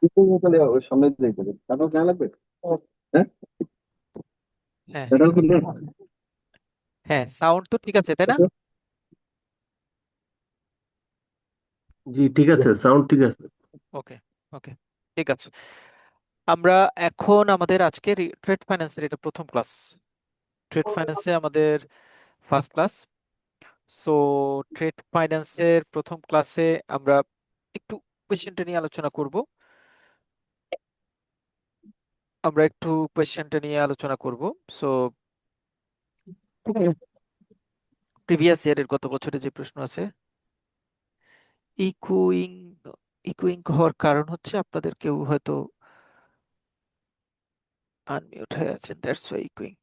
তাহলে ওই সামনে দিয়ে যাবে তারপর কেন লাগবে? হ্যাঁ, হ্যাঁ, এটা কিন্তু হ্যাঁ, সাউন্ড তো ঠিক আছে তাই না? জি ঠিক আছে, সাউন্ড ঠিক আছে। ওকে, ওকে, ঠিক আছে। আমরা এখন আমাদের আজকের ট্রেড ফাইন্যান্সের এটা প্রথম ক্লাস। ট্রেড ফাইন্যান্সে আমাদের ফার্স্ট ক্লাস। সো ট্রেড ফাইন্যান্সের প্রথম ক্লাসে আমরা একটু কোয়েশ্চেনটা নিয়ে আলোচনা করব। সো প্রিভিয়াস ইয়ারের গত বছরে যে প্রশ্ন আছে, ইকুইং ইকুইং হওয়ার কারণ হচ্ছে আপনাদের কেউ হয়তো আনমিউট হয়ে আছেন, দ্যাটস ওয়াই ইকুইং।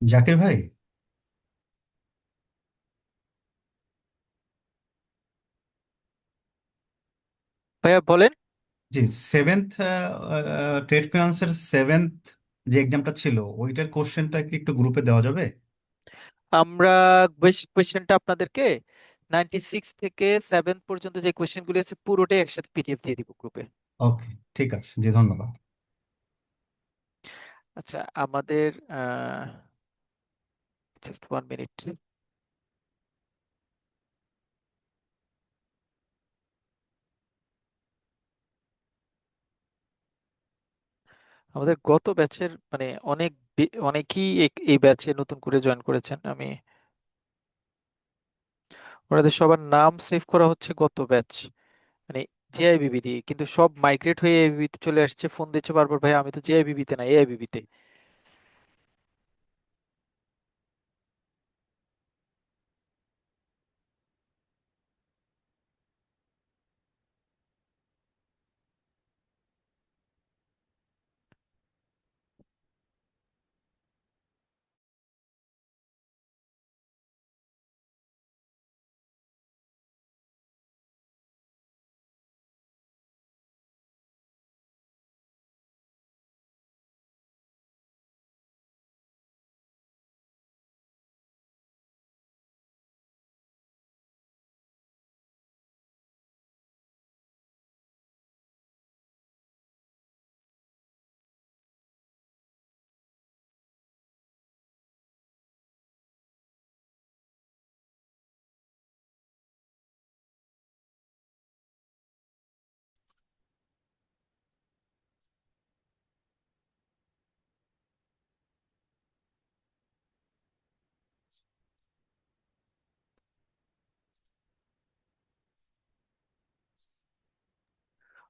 জাকির ভাই। ভাইয়া বলেন। জি, সেভেন্থ ট্রেড ফিনান্সের সেভেন্থ যে এক্সামটা ছিল ওইটার কোশ্চেনটা কি একটু গ্রুপে দেওয়া যাবে? আমরা কোয়েশ্চেনটা আপনাদেরকে 96 থেকে 7 পর্যন্ত যে কোয়েশ্চেনগুলি আছে পুরোটাই একসাথে পিডিএফ দিয়ে দিব গ্রুপে। ওকে, ঠিক আছে, জি ধন্যবাদ। আচ্ছা, আমাদের জাস্ট 1 মিনিট। আমাদের গত ব্যাচের মানে অনেকেই এই ব্যাচে নতুন করে জয়েন করেছেন। ওনাদের সবার নাম সেভ করা হচ্ছে গত ব্যাচ, মানে জেআইবিবি দিয়ে, কিন্তু সব মাইগ্রেট হয়ে এআইবিবি তে চলে আসছে। ফোন দিচ্ছে বারবার, ভাই আমি তো জেআইবিবি তে না, এআইবিবি তে।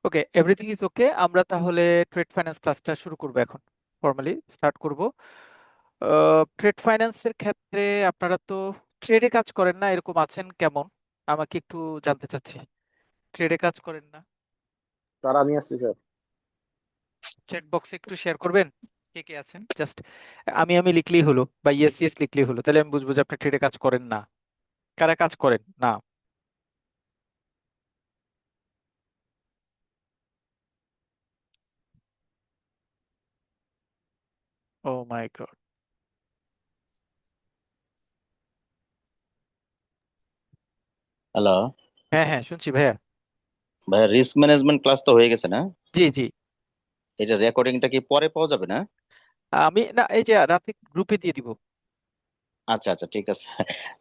ওকে, এভরিথিং ইজ ওকে। আমরা তাহলে ট্রেড ফাইন্যান্স ক্লাসটা শুরু করব এখন, ফর্মালি স্টার্ট করব। ট্রেড ফাইন্যান্সের ক্ষেত্রে আপনারা তো ট্রেডে কাজ করেন না, এরকম আছেন কেমন? আমাকে একটু জানতে চাচ্ছি। ট্রেডে কাজ করেন না? স্যার আমি আসছি স্যার। চ্যাট বক্সে একটু শেয়ার করবেন কে কে আছেন। জাস্ট আমি লিখলেই হলো বা ইয়েস ইয়েস লিখলেই হলো, তাহলে আমি বুঝবো যে আপনি ট্রেডে কাজ করেন না। কারা কাজ করেন না? ও মাই গড। হ্যালো হ্যাঁ, হ্যাঁ, শুনছি ভাইয়া। ভাইয়া, রিস্ক ম্যানেজমেন্ট ক্লাস তো হয়ে গেছে না? জি, জি। এটা রেকর্ডিংটা কি পরে পাওয়া যাবে না? আমি না, এই যে রাতে গ্রুপে দিয়ে দিব। আচ্ছা আচ্ছা, ঠিক আছে।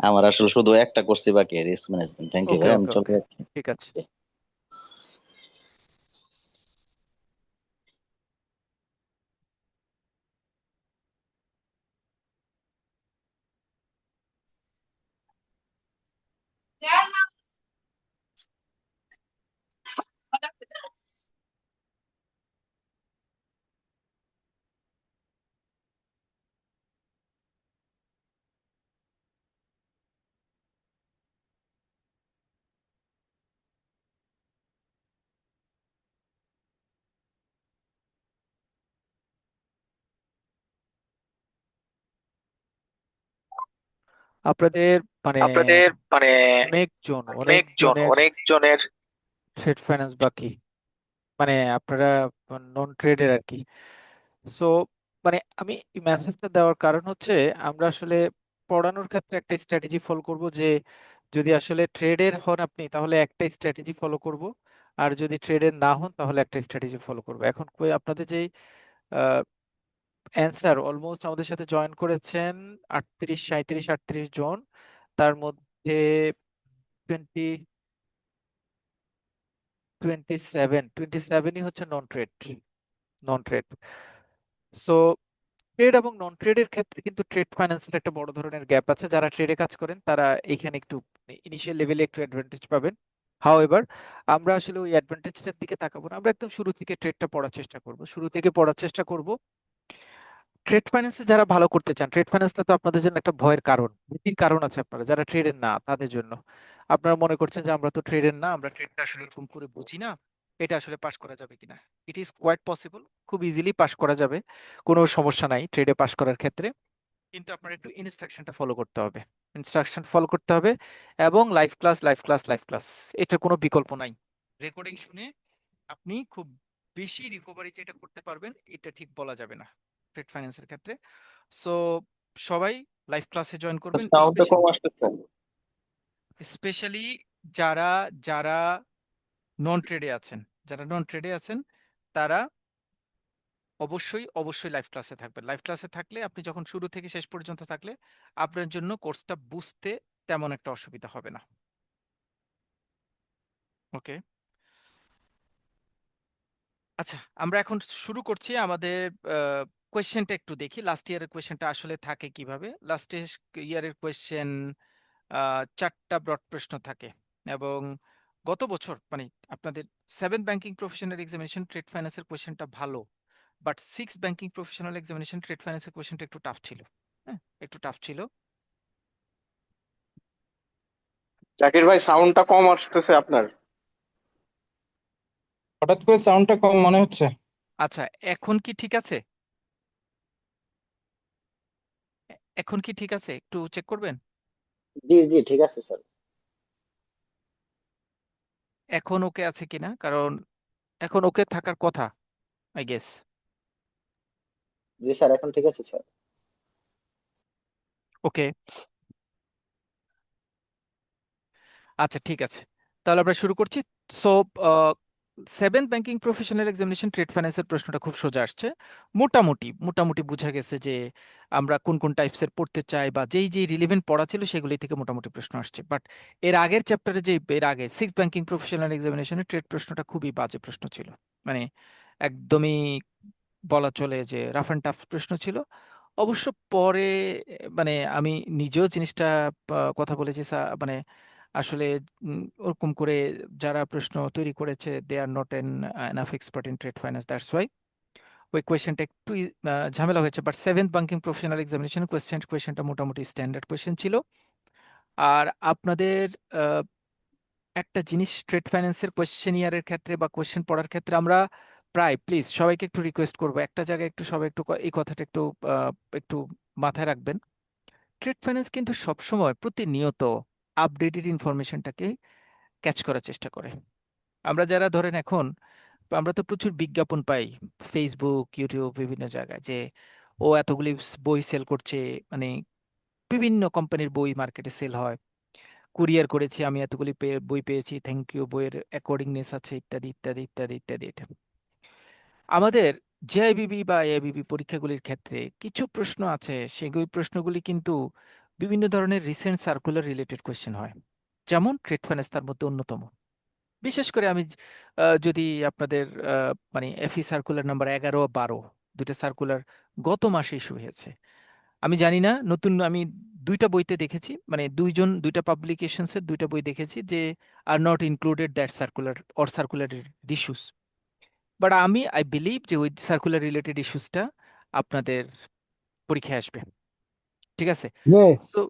আমার আসলে শুধু একটা করছি বাকি, risk management. Thank you okay, ভাই, আমি ওকে, চলে ওকে, যাচ্ছি। ঠিক আছে। আপনাদের মানে আপনাদের মানে অনেক জনের অনেক জনের ট্রেড ফাইন্যান্স বাকি, মানে আপনারা নন ট্রেডের আর কি। সো মানে আমি মেসেজটা দেওয়ার কারণ হচ্ছে আমরা আসলে পড়ানোর ক্ষেত্রে একটা স্ট্র্যাটেজি ফলো করব যে যদি আসলে ট্রেডের হন আপনি তাহলে একটা স্ট্র্যাটেজি ফলো করব, আর যদি ট্রেডের না হন তাহলে একটা স্ট্র্যাটেজি ফলো করব। এখন আপনাদের যে অ্যান্সার অলমোস্ট আমাদের সাথে জয়েন করেছেন 38, 37, 38 জন, তার মধ্যে 27ই হচ্ছে নন ট্রেড। সো ট্রেড এবং নন ট্রেডের ক্ষেত্রে কিন্তু ট্রেড ফাইন্যান্সের একটা বড় ধরনের গ্যাপ আছে। যারা ট্রেডে কাজ করেন তারা এখানে একটু ইনিশিয়াল লেভেলে একটু অ্যাডভান্টেজ পাবেন। হাউএভার আমরা আসলে ওই অ্যাডভান্টেজটার দিকে তাকাবো না, আমরা একদম শুরু থেকে ট্রেডটা পড়ার চেষ্টা করব, শুরু থেকে পড়ার চেষ্টা করব। ট্রেড ফাইন্যান্সে যারা ভালো করতে চান, ট্রেড ফাইন্যান্সটা তো আপনাদের জন্য একটা ভয়ের কারণ, ভীতির কারণ আছে। আপনারা যারা ট্রেডের না তাদের জন্য আপনারা মনে করছেন যে আমরা তো ট্রেডের না, আমরা ট্রেডটা আসলে এরকম করে বুঝি না, এটা আসলে পাশ করা যাবে কিনা। ইট ইজ কোয়াইট পসিবল, খুব ইজিলি পাশ করা যাবে, কোনো সমস্যা নাই ট্রেডে পাশ করার ক্ষেত্রে। কিন্তু আপনার একটু ইনস্ট্রাকশনটা ফলো করতে হবে, ইনস্ট্রাকশন ফলো করতে হবে, এবং লাইভ ক্লাস, এটার কোনো বিকল্প নাই। রেকর্ডিং শুনে আপনি খুব বেশি রিকভারি যেটা করতে পারবেন এটা ঠিক বলা যাবে না ট্রেড ফাইন্যান্সের ক্ষেত্রে। সো সবাই লাইভ ক্লাসে জয়েন করবেন, সাউন্ডটা কম আসতেছে। স্পেশালি যারা যারা নন ট্রেডে আছেন, তারা অবশ্যই লাইভ ক্লাসে থাকবেন। লাইভ ক্লাসে থাকলে আপনি যখন শুরু থেকে শেষ পর্যন্ত থাকলে আপনার জন্য কোর্সটা বুঝতে তেমন একটা অসুবিধা হবে না। ওকে, আচ্ছা আমরা এখন শুরু করছি আমাদের কোয়েশ্চেনটা একটু দেখি। লাস্ট ইয়ারের কোয়েশ্চেনটা আসলে থাকে কিভাবে। লাস্ট ইয়ারের কোয়েশ্চেন 4টা ব্রড প্রশ্ন থাকে, এবং গত বছর মানে আপনাদের 7 ব্যাংকিং প্রফেশনাল এক্সামিনেশন ট্রেড ফাইন্যান্সের কোয়েশ্চেনটা ভালো, but 6 banking professional examination trade ফাইন্যান্সের কোয়েশ্চেনটা একটু টাফ ছিল। হ্যাঁ, একটু টাফ ছিল। জাকির ভাই সাউন্ডটা কম আসতেছে আপনার। হঠাৎ করে সাউন্ডটা কম মনে হচ্ছে। আচ্ছা, এখন কি ঠিক আছে? এখন কি ঠিক আছে, একটু চেক করবেন। জি জি ঠিক আছে স্যার। এখন ওকে আছে কিনা, কারণ এখন ওকে থাকার কথা আই গেস। জি স্যার এখন ঠিক আছে স্যার। ওকে, আচ্ছা ঠিক আছে, তাহলে আমরা শুরু করছি। So 7 banking professional examination trade ফাইন্যান্সের প্রশ্নটা খুব সোজা আসছে। মোটামুটি মোটামুটি বোঝা গেছে যে আমরা কোন কোন টাইপসের পড়তে চাই, বা যেই যেই রিলেভেন্ট পড়া ছিল সেগুলি থেকে মোটামুটি প্রশ্ন আসছে। বাট এর আগের চ্যাপ্টারে এর আগে 6 ব্যাংকিং প্রফেশনাল এক্সামিনেশনের ট্রেড প্রশ্নটা খুবই বাজে প্রশ্ন ছিল, মানে একদমই বলা চলে যে রাফ অ্যান্ড টাফ প্রশ্ন ছিল। অবশ্য পরে মানে আমি নিজেও জিনিসটা কথা বলেছি মানে আসলে ওরকম করে যারা প্রশ্ন তৈরি করেছে they are not enough expert in trade finance, that's why ওই কোয়েশ্চেনটা একটু ঝামেলা হয়েছে। But 7th banking professional examination কোয়েশ্চেনটা মোটামুটি স্ট্যান্ডার্ড কোয়েশ্চেন ছিল। আর আপনাদের একটা জিনিস ট্রেড ফাইন্যান্সের কোয়েশ্চেন ইয়ারের ক্ষেত্রে বা কোয়েশ্চেন পড়ার ক্ষেত্রে আমরা প্রায় প্লিজ সবাইকে একটু রিকোয়েস্ট করবো, একটা জায়গায় একটু সবাই একটু এই কথাটা একটু একটু মাথায় রাখবেন। ট্রেড ফাইন্যান্স কিন্তু সবসময় প্রতিনিয়ত আপডেটেড ইনফরমেশনটাকে ক্যাচ করার চেষ্টা করে। আমরা যারা ধরেন এখন আমরা তো প্রচুর বিজ্ঞাপন পাই ফেসবুক, ইউটিউব, বিভিন্ন জায়গায় যে ও এতগুলি বই সেল করছে, মানে বিভিন্ন কোম্পানির বই মার্কেটে সেল হয়, কুরিয়ার করেছি আমি এতগুলি বই পেয়েছি, থ্যাংক ইউ, বইয়ের অ্যাকর্ডিংনেস আছে, ইত্যাদি ইত্যাদি ইত্যাদি ইত্যাদি। এটা আমাদের জেআইবিবি বা এআইবিবি পরীক্ষাগুলির ক্ষেত্রে কিছু প্রশ্ন আছে, সেগুলি প্রশ্নগুলি কিন্তু বিভিন্ন ধরনের রিসেন্ট সার্কুলার রিলেটেড কোয়েশ্চেন হয়, যেমন ট্রেড ফাইন্যান্স তার মধ্যে অন্যতম। বিশেষ করে আমি যদি আপনাদের মানে এফই সার্কুলার নাম্বার 11 ও 12, দুটো সার্কুলার গত মাসে ইস্যু হয়েছে। আমি জানি না নতুন, আমি দুইটা বইতে দেখেছি, মানে দুইটা পাবলিকেশনসের দুইটা বই দেখেছি যে are not included that circular or circular issues. But I believe যে ওই সার্কুলার রিলেটেড ইস্যুসটা আপনাদের পরীক্ষায় আসবে, ঠিক আছে। সো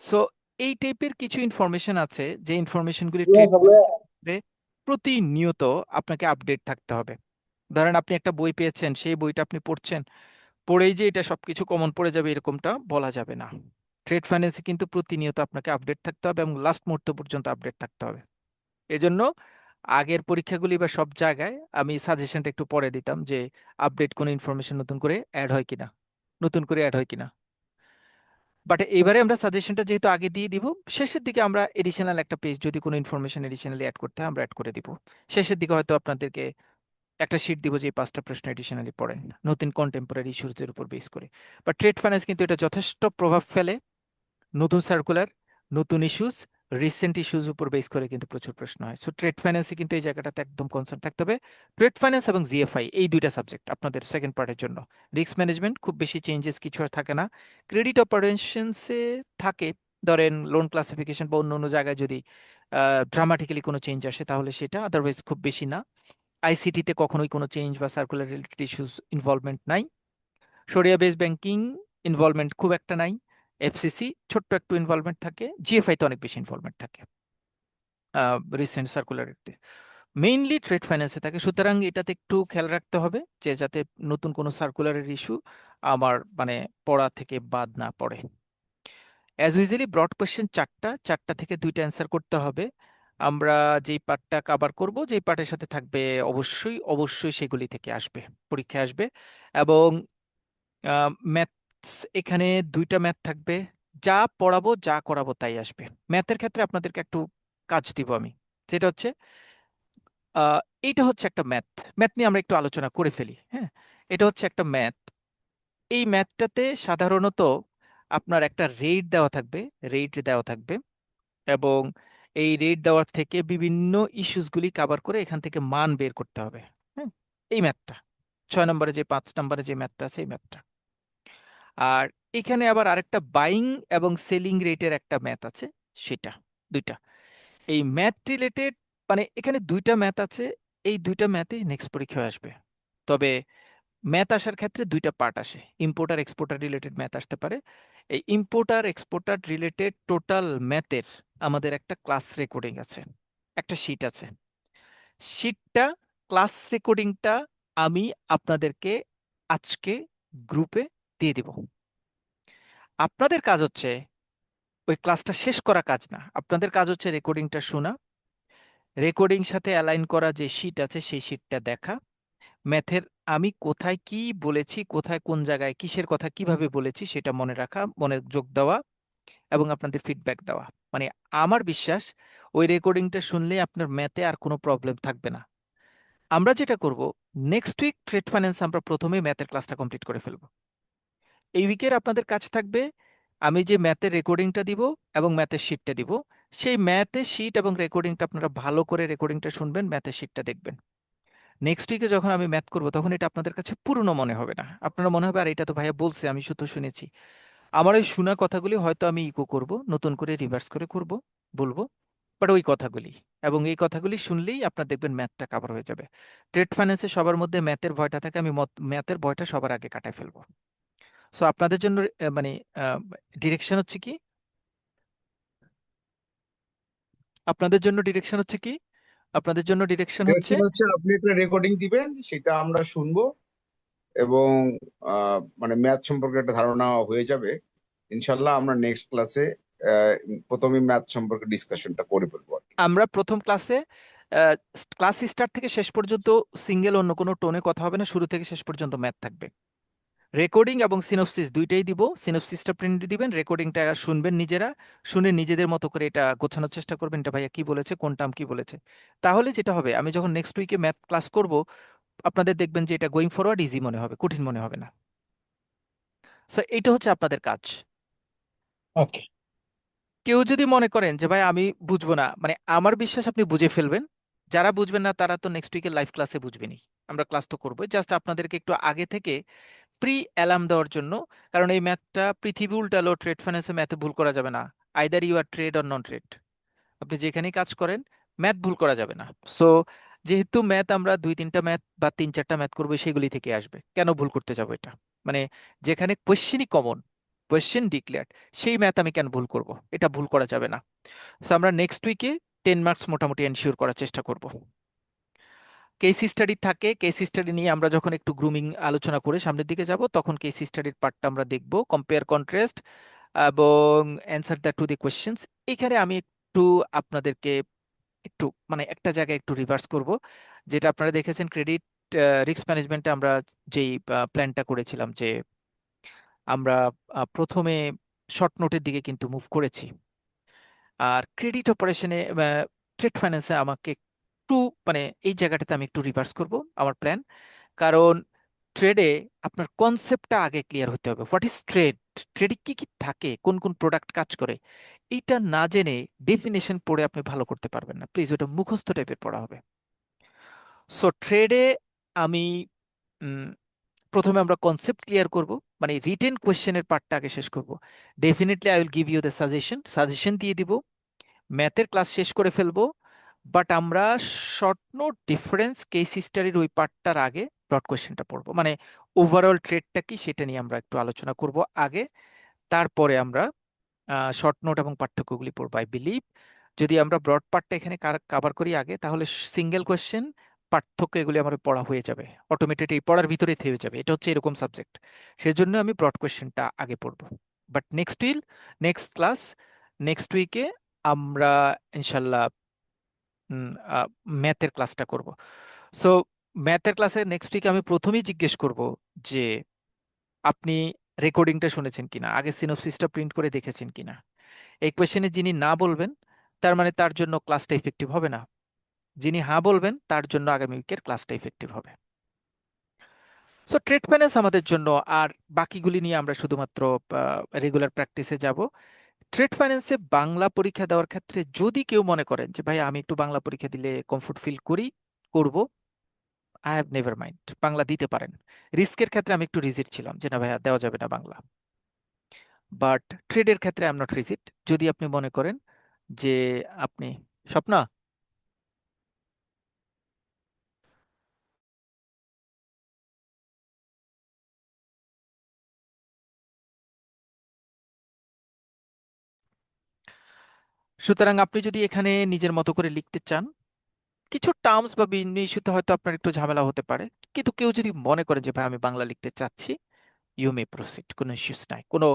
সো এই টাইপের কিছু ইনফরমেশন আছে যে ইনফরমেশনগুলি ট্রেড ফাইন্যান্সে প্রতিনিয়ত আপনাকে আপডেট থাকতে হবে। ধরেন আপনি একটা বই পেয়েছেন, সেই বইটা আপনি পড়ছেন, পড়েই যে এটা সবকিছু কমন পড়ে যাবে এরকমটা বলা যাবে না। ট্রেড ফাইন্যান্সে কিন্তু প্রতিনিয়ত আপনাকে আপডেট থাকতে হবে এবং লাস্ট মুহূর্ত পর্যন্ত আপডেট থাকতে হবে। এজন্য আগের পরীক্ষাগুলি বা সব জায়গায় আমি সাজেশনটা একটু পরে দিতাম যে আপডেট কোনো ইনফরমেশন নতুন করে অ্যাড হয় কিনা, নতুন করে অ্যাড হয় কিনা। বাট এবারে আমরা সাজেশনটা যেহেতু আগে দিয়ে দিব, শেষের দিকে আমরা এডিশনাল একটা পেজ যদি কোনো ইনফরমেশন এডিশনালি অ্যাড করতে হয় আমরা অ্যাড করে দিব। শেষের দিকে হয়তো আপনাদেরকে একটা শিট দিব যে এই 5টা প্রশ্ন এডিশনালি পড়েন নতুন কন্টেম্পোরারি ইস্যুজের উপর বেস করে। বাট ট্রেড ফাইন্যান্স কিন্তু এটা যথেষ্ট প্রভাব ফেলে নতুন সার্কুলার, নতুন ইস্যুস, রিসেন্ট ইস্যুজ উপর বেস করে কিন্তু প্রচুর প্রশ্ন হয়। সো ট্রেড ফাইন্যান্সে কিন্তু এই জায়গাটাতে একদম কনসার্ন থাকতে হবে। ট্রেড ফাইন্যান্স এবং জিএফআই এই দুইটা সাবজেক্ট আপনাদের সেকেন্ড পার্টের জন্য। রিস্ক ম্যানেজমেন্ট খুব বেশি চেঞ্জেস কিছু আর থাকে না। ক্রেডিট অপারেশনসে থাকে, ধরেন লোন ক্লাসিফিকেশন বা অন্য অন্য জায়গায় যদি ড্রামাটিক্যালি কোনো চেঞ্জ আসে তাহলে সেটা, আদারওয়াইজ খুব বেশি না। আইসিটিতে কখনোই কোনো চেঞ্জ বা সার্কুলার রিলেটেড ইস্যুস ইনভলভমেন্ট নাই। শরিয়া বেস ব্যাংকিং ইনভলভমেন্ট খুব একটা নাই। এফসিসি ছোট্ট একটু ইনভলভমেন্ট থাকে, জিএফআই তে অনেক বেশি ইনভলভমেন্ট থাকে রিসেন্ট সার্কুলারিতে। মেইনলি ট্রেড ফাইন্যান্সে থাকে, সুতরাং এটাতে একটু খেয়াল রাখতে হবে যে যাতে নতুন কোনো সার্কুলারের ইস্যু আমার মানে পড়া থেকে বাদ না পড়ে। অ্যাজ ইউজুয়ালি ব্রড কোয়েশ্চেন চারটা থেকে 2টা অ্যান্সার করতে হবে। আমরা যেই পার্টটা কভার করব, যেই পার্টের সাথে থাকবে অবশ্যই অবশ্যই সেগুলি থেকে আসবে, পরীক্ষায় আসবে। এবং ম্যাথস, এখানে 2টা ম্যাথ থাকবে, যা পড়াবো যা করাবো তাই আসবে। ম্যাথের ক্ষেত্রে আপনাদেরকে একটু কাজ দিব আমি, যেটা হচ্ছে এইটা হচ্ছে একটা ম্যাথ। ম্যাথ নিয়ে আমরা একটু আলোচনা করে ফেলি, হ্যাঁ। এটা হচ্ছে একটা ম্যাথ। এই ম্যাথটাতে সাধারণত আপনার একটা রেট দেওয়া থাকবে এবং এই রেট দেওয়ার থেকে বিভিন্ন ইস্যুসগুলি কভার করে এখান থেকে মান বের করতে হবে, হ্যাঁ। এই ম্যাথটা 6 নম্বরে যে 5 নম্বরে যে ম্যাথটা আছে এই ম্যাথটা। আর এখানে আবার আরেকটা বাইং এবং সেলিং রেটের একটা ম্যাথ আছে, সেটা 2টা। এই ম্যাথ রিলেটেড মানে এখানে 2টা ম্যাথ আছে, এই 2টা ম্যাথই নেক্সট পরীক্ষায় আসবে। তবে ম্যাথ আসার ক্ষেত্রে 2টা পার্ট আসে, ইম্পোর্টার এক্সপোর্টার রিলেটেড ম্যাথ আসতে পারে। এই ইম্পোর্টার এক্সপোর্টার রিলেটেড টোটাল ম্যাথের আমাদের একটা ক্লাস রেকর্ডিং আছে, একটা শিট আছে। শিটটা, ক্লাস রেকর্ডিংটা আমি আপনাদেরকে আজকে গ্রুপে দিয়ে দিব। আপনাদের কাজ হচ্ছে ওই ক্লাসটা শেষ করা কাজ না, আপনাদের কাজ হচ্ছে রেকর্ডিংটা শোনা, রেকর্ডিং সাথে অ্যালাইন করা যে শিট আছে সেই শিটটা দেখা, ম্যাথের আমি কোথায় কি বলেছি, কোথায় কোন জায়গায় কিসের কথা কিভাবে বলেছি সেটা মনে রাখা, মনোযোগ দেওয়া এবং আপনাদের ফিডব্যাক দেওয়া। মানে আমার বিশ্বাস ওই রেকর্ডিংটা শুনলে আপনার ম্যাথে আর কোনো প্রবলেম থাকবে না। আমরা যেটা করব, নেক্সট উইক ট্রেড ফাইন্যান্স আমরা প্রথমে ম্যাথের ক্লাসটা কমপ্লিট করে ফেলবো। এই উইকের আপনাদের কাজ থাকবে আমি যে ম্যাথের রেকর্ডিংটা দিব এবং ম্যাথের শিটটা দিব, সেই ম্যাথের শিট এবং রেকর্ডিংটা আপনারা ভালো করে রেকর্ডিংটা শুনবেন, ম্যাথের শিটটা দেখবেন। নেক্সট উইকে যখন আমি ম্যাথ করব তখন এটা আপনাদের কাছে পুরনো মনে হবে না, আপনারা মনে হবে আর এটা তো ভাইয়া বলছে আমি শুধু শুনেছি। আমার ওই শোনা কথাগুলি হয়তো আমি ইকো করব, নতুন করে রিভার্স করে বলবো, বাট ওই কথাগুলি এবং এই কথাগুলি শুনলেই আপনার দেখবেন ম্যাথটা কভার হয়ে যাবে। ট্রেড ফাইন্যান্সে সবার মধ্যে ম্যাথের ভয়টা থাকে, আমি ম্যাথের ভয়টা সবার আগে কাটায় ফেলবো। সো আপনাদের জন্য মানে ডিরেকশন হচ্ছে কি, আপনাদের জন্য ডিরেকশন হচ্ছে কি, আপনাদের জন্য ডিরেকশন হচ্ছে ডিরেকশন হচ্ছে আপনি একটা রেকর্ডিং দিবেন, সেটা আমরা শুনবো এবং মানে ম্যাথ সম্পর্কে একটা ধারণা হয়ে যাবে। ইনশাল্লাহ আমরা নেক্সট ক্লাসে প্রথমে ম্যাথ সম্পর্কে ডিসকাশনটা করে ফেলবো আর কি। আমরা প্রথম ক্লাসে ক্লাস স্টার্ট থেকে শেষ পর্যন্ত সিঙ্গেল অন্য কোনো টোনে কথা হবে না, শুরু থেকে শেষ পর্যন্ত ম্যাথ থাকবে। রেকর্ডিং এবং সিনোপসিস দুইটাই দিব, সিনোপসিসটা প্রিন্ট দিবেন, রেকর্ডিংটা শুনবেন নিজেরা, শুনে নিজেদের মতো করে এটা গোছানোর চেষ্টা করবেন, এটা ভাইয়া কি বলেছে, কোন টার্ম কি বলেছে। তাহলে যেটা হবে আমি যখন নেক্সট উইকে ম্যাথ ক্লাস করব আপনাদের দেখবেন যে এটা গোয়িং ফরওয়ার্ড ইজি মনে হবে, কঠিন মনে হবে না। সো এইটা হচ্ছে আপনাদের কাজ। ওকে। কেউ যদি মনে করেন যে ভাই আমি বুঝবো না, মানে আমার বিশ্বাস আপনি বুঝে ফেলবেন, যারা বুঝবেন না তারা তো নেক্সট উইকের লাইভ ক্লাসে বুঝবেনই, আমরা ক্লাস তো করবো, জাস্ট আপনাদেরকে একটু আগে থেকে প্রি অ্যালার্ম দেওয়ার জন্য। কারণ এই ম্যাথটা পৃথিবী উল্টালো, ট্রেড ফাইন্যান্সে ম্যাথে ভুল করা যাবে না, either you are trade or non trade, আপনি যেখানেই কাজ করেন ম্যাথ ভুল করা যাবে না। সো যেহেতু ম্যাথ আমরা 2-3টা ম্যাথ বা 3-4টা ম্যাথ করবো, সেগুলি থেকে আসবে, কেন ভুল করতে যাবো এটা, মানে যেখানে কোয়েশ্চেনই কমন, কোয়েশ্চেন ডিক্লেয়ার্ড, সেই ম্যাথ আমি কেন ভুল করব, এটা ভুল করা যাবে না। সো আমরা নেক্সট উইকে 10 মার্কস মোটামুটি এনশিওর করার চেষ্টা করব। কেস স্টাডি থাকে, কেস স্টাডি নিয়ে আমরা যখন একটু গ্রুমিং আলোচনা করে সামনের দিকে যাব তখন কেস স্টাডির পার্টটা আমরা দেখব, কম্পেয়ার কন্ট্রাস্ট, এবং answer the to the questions. এখানে আমি একটু আপনাদেরকে একটু মানে একটা জায়গায় একটু রিভার্স করব, যেটা আপনারা দেখেছেন ক্রেডিট রিস্ক ম্যানেজমেন্টে আমরা যেই প্ল্যানটা করেছিলাম যে আমরা প্রথমে শর্ট নোটের দিকে কিন্তু মুভ করেছি। আর ক্রেডিট অপারেশনে ট্রেড ফাইন্যান্সে আমাকে একটু মানে এই জায়গাটাতে আমি একটু রিভার্স করব আমার প্ল্যান। কারণ ট্রেডে আপনার কনসেপ্টটা আগে ক্লিয়ার হতে হবে। হোয়াট ইজ ট্রেড, ট্রেডে কি কি থাকে, কোন কোন প্রোডাক্ট কাজ করে, এইটা না জেনে ডেফিনেশন পড়ে আপনি ভালো করতে পারবেন না। প্লিজ ওটা মুখস্থ টাইপের পড়া হবে। সো ট্রেডে আমি উম, প্রথমে আমরা কনসেপ্ট ক্লিয়ার করব, মানে রিটেন কোয়েশ্চেনের পার্টটা আগে শেষ করব। Definitely I will give you the suggestion দিয়ে দিব, ম্যাথের ক্লাস শেষ করে ফেলবো। বাট আমরা শর্ট নোট ডিফারেন্স কেস হিস্টারির ওই পার্টটার আগে ব্রড কোয়েশ্চেনটা পড়বো, মানে ওভারঅল ট্রেডটা কি সেটা নিয়ে আমরা একটু আলোচনা করব আগে, তারপরে আমরা শর্ট নোট এবং পার্থক্যগুলি পড়বো। আই বিলিভ যদি আমরা ব্রড পার্টটা এখানে কাভার করি আগে, তাহলে সিঙ্গেল কোয়েশ্চেন পার্থক্য এগুলি আমার পড়া হয়ে যাবে, অটোমেটেড এই পড়ার ভিতরেই থেকে যাবে। এটা হচ্ছে এরকম সাবজেক্ট, সেজন্য আমি ব্রড কোয়েশ্চেনটা আগে পড়বো। বাট নেক্সট ক্লাস, নেক্সট উইকে আমরা ইনশাল্লাহ ম্যাথের ক্লাসটা করব। সো ম্যাথের ক্লাসে নেক্সট উইকে আমি প্রথমেই জিজ্ঞেস করব যে আপনি রেকর্ডিংটা শুনেছেন কিনা, আগে সিনোপসিসটা প্রিন্ট করে দেখেছেন কিনা। এই কোয়েশ্চেনে যিনি না বলবেন তার মানে তার জন্য ক্লাসটা ইফেক্টিভ হবে না, যিনি হ্যাঁ বলবেন তার জন্য আগামী উইকের ক্লাসটা ইফেক্টিভ হবে। সো ট্রেড ফাইন্যান্স আমাদের জন্য, আর বাকিগুলি নিয়ে আমরা শুধুমাত্র রেগুলার প্র্যাকটিসে যাব। ট্রেড ফাইন্যান্সে বাংলা পরীক্ষা দেওয়ার ক্ষেত্রে যদি কেউ মনে করেন যে ভাই আমি একটু বাংলা পরীক্ষা দিলে কমফোর্ট ফিল করব, I have never mind, Bangla দিতে পারেন। রিস্কের ক্ষেত্রে আমি একটু রিজিড ছিলাম যে না ভাইয়া দেওয়া যাবে না বাংলা, বাট ট্রেডের ক্ষেত্রে আই এম নট রিজিড। যদি আপনি মনে করেন যে আপনি স্বপ্না, সুতরাং আপনি যদি এখানে নিজের মতো করে লিখতে চান, কিছু টার্মস বা ইস্যুতে হয়তো আপনার একটু ঝামেলা হতে পারে, কিন্তু কেউ যদি মনে করে যে ভাই আমি বাংলা লিখতে চাচ্ছি, ইউ মে প্রসিড, কোনো ইস্যুস নাই। কোনো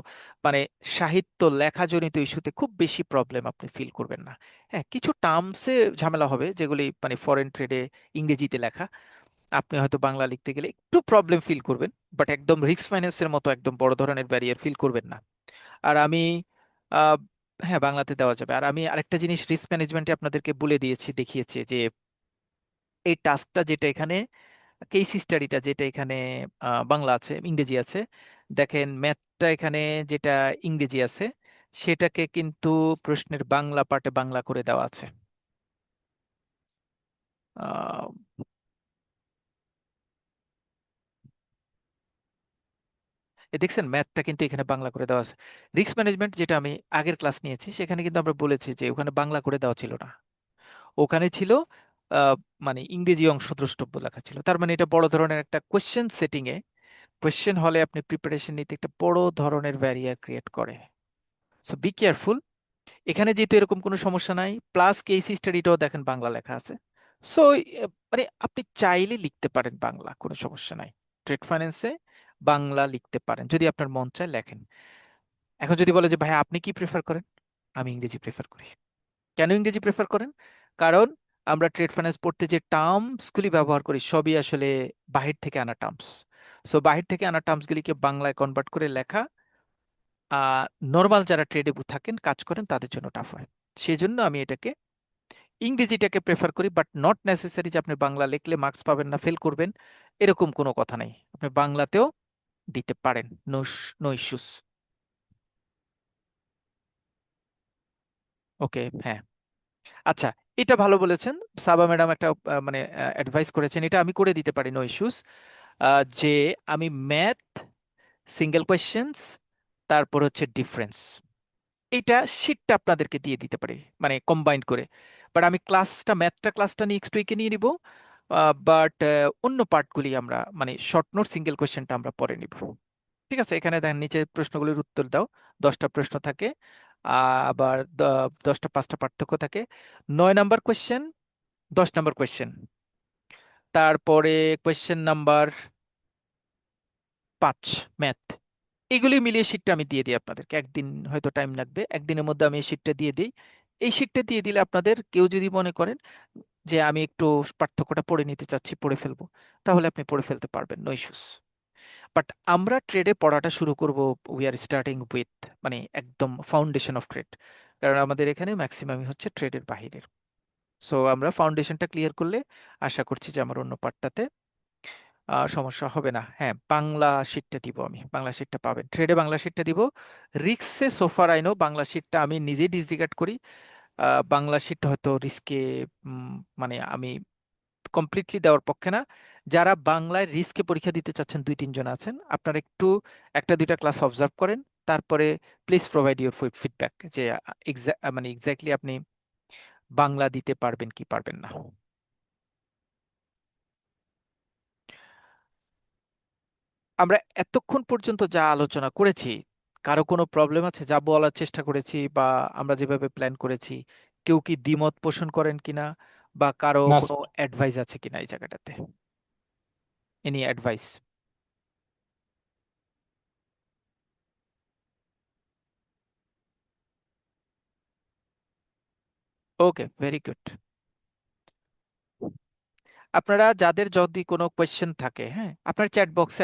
মানে সাহিত্য লেখাজনিত ইস্যুতে খুব বেশি প্রবলেম আপনি ফিল করবেন না। হ্যাঁ, কিছু টার্মসে ঝামেলা হবে যেগুলি মানে ফরেন ট্রেডে ইংরেজিতে লেখা, আপনি হয়তো বাংলা লিখতে গেলে একটু প্রবলেম ফিল করবেন, বাট একদম রিস্ক ফাইন্যান্সের মতো একদম বড় ধরনের ব্যারিয়ার ফিল করবেন না। আর আমি আহ, হ্যাঁ বাংলাতে দেওয়া যাবে। আর আমি আরেকটা জিনিস রিস্ক ম্যানেজমেন্টে আপনাদেরকে বলে দিয়েছি, দেখিয়েছি যে এই টাস্কটা যেটা এখানে কেস স্টাডিটা যেটা এখানে বাংলা আছে ইংরেজি আছে, দেখেন ম্যাথটা এখানে যেটা ইংরেজি আছে সেটাকে কিন্তু প্রশ্নের বাংলা পার্টে বাংলা করে দেওয়া আছে। আহ, দেখছেন ম্যাথটা কিন্তু এখানে বাংলা করে দেওয়া আছে। রিস্ক ম্যানেজমেন্ট যেটা আমি আগের ক্লাস নিয়েছি সেখানে কিন্তু আমরা বলেছি যে ওখানে বাংলা করে দেওয়া ছিল না, ওখানে ছিল আহ, মানে ইংরেজি অংশ দ্রষ্টব্য লেখা ছিল। তার মানে এটা বড় ধরনের একটা কোয়েশ্চেন সেটিং এ, কোয়েশ্চেন হলে আপনি প্রিপারেশন নিতে একটা বড় ধরনের ব্যারিয়ার ক্রিয়েট করে। So be careful. এখানে যেহেতু এরকম কোনো সমস্যা নাই, প্লাস কেস স্টাডিটাও দেখেন বাংলা লেখা আছে। সো মানে আপনি চাইলে লিখতে পারেন বাংলা, কোনো সমস্যা নাই। ট্রেড ফাইন্যান্সে বাংলা লিখতে পারেন যদি আপনার মন চায় লেখেন। এখন যদি বলে যে ভাই আপনি কি প্রেফার করেন, আমি ইংরেজি প্রেফার করি। কেন ইংরেজি প্রেফার করেন? কারণ আমরা ট্রেড ফাইন্যান্স পড়তে যে টার্মস গুলি ব্যবহার করি সবই আসলে বাহির থেকে আনা টার্মস। সো বাহির থেকে আনা টার্মস গুলিকে বাংলায় কনভার্ট করে লেখা নর্মাল যারা ট্রেডে থাকেন কাজ করেন তাদের জন্য টাফ হয়। সেজন্য আমি এটাকে ইংরেজিটাকে প্রেফার করি, বাট নট নেসেসারি যে আপনি বাংলা লিখলে মার্কস পাবেন না, ফেল করবেন, এরকম কোনো কথা নাই। আপনি বাংলাতেও দিতে পারেন, নো নো ইস্যুস। ওকে, হ্যাঁ, আচ্ছা, এটা ভালো বলেছেন। সাবা ম্যাডাম একটা মানে অ্যাডভাইস করেছেন, এটা আমি করে দিতে পারি, নো ইস্যুস। যে আমি ম্যাথ, সিঙ্গেল কোয়েশ্চেন্স, তারপর হচ্ছে ডিফারেন্স, এইটা শীটটা আপনাদেরকে দিয়ে দিতে পারি মানে কম্বাইন করে। বাট আমি ম্যাথটা ক্লাসটা নেক্সট উইকে নিয়ে নিব। বাট অন্য পার্টগুলি আমরা মানে শর্ট নোট সিঙ্গেল কোয়েশ্চেনটা আমরা পরে নিব। ঠিক আছে, এখানে দেখেন নিচে প্রশ্নগুলির উত্তর দাও, 10টা প্রশ্ন থাকে। আবার 10টা 5টা পার্থক্য থাকে। 9 নাম্বার কোয়েশ্চেন, 10 নাম্বার কোয়েশ্চেন, তারপরে কোয়েশ্চেন নাম্বার 5 ম্যাথ, এগুলি মিলিয়ে শিটটা আমি দিয়ে দিই আপনাদেরকে, একদিন হয়তো টাইম লাগবে, একদিনের মধ্যে আমি এই শিটটা দিয়ে দিই। এই শিটটা দিয়ে দিলে আপনাদের কেউ যদি মনে করেন যে আমি একটু পার্থক্যটা পড়ে নিতে চাচ্ছি, পড়ে ফেলবো, তাহলে আপনি পড়ে ফেলতে পারবেন, নো ইস্যুস। বাট আমরা ট্রেডে পড়াটা শুরু করব, উই আর স্টার্টিং উইথ মানে একদম ফাউন্ডেশন অফ ট্রেড, কারণ আমাদের এখানে ম্যাক্সিমামই হচ্ছে ট্রেডের বাহিরের। সো আমরা ফাউন্ডেশনটা ক্লিয়ার করলে আশা করছি যে আমার অন্য পার্টটাতে সমস্যা হবে না। হ্যাঁ, বাংলা শিটটা দিব, আমি বাংলা শিটটা পাবেন, ট্রেডে বাংলা শিটটা দিব। রিক্সে সোফার আইনো বাংলা শিটটা আমি নিজেই ডিসরিগার্ড করি। বাংলা শিটটা হয়তো রিস্কে মানে আমি কমপ্লিটলি দেওয়ার পক্ষে না। যারা বাংলায় রিস্কে পরীক্ষা দিতে চাচ্ছেন 2-3 জন আছেন, আপনারা একটু 1-2টা ক্লাস অবজার্ভ করেন, তারপরে প্লিজ প্রোভাইড ইউর ফিডব্যাক যে মানে এক্স্যাক্টলি আপনি বাংলা দিতে পারবেন কি পারবেন না। আমরা এতক্ষণ পর্যন্ত যা আলোচনা করেছি, কারো কোনো প্রবলেম আছে? যা বলার চেষ্টা করেছি বা আমরা যেভাবে প্ল্যান করেছি, কেউ কি দ্বিমত পোষণ করেন কিনা, বা কারো না কোনো স্যার। অ্যাডভাইস আছে কিনা এই জায়গাটাতে? Any advice? Okay, very good. আপনারা যাদের যদি কোনো কোয়েশ্চেন থাকে, হ্যাঁ, আপনার চ্যাট বক্সে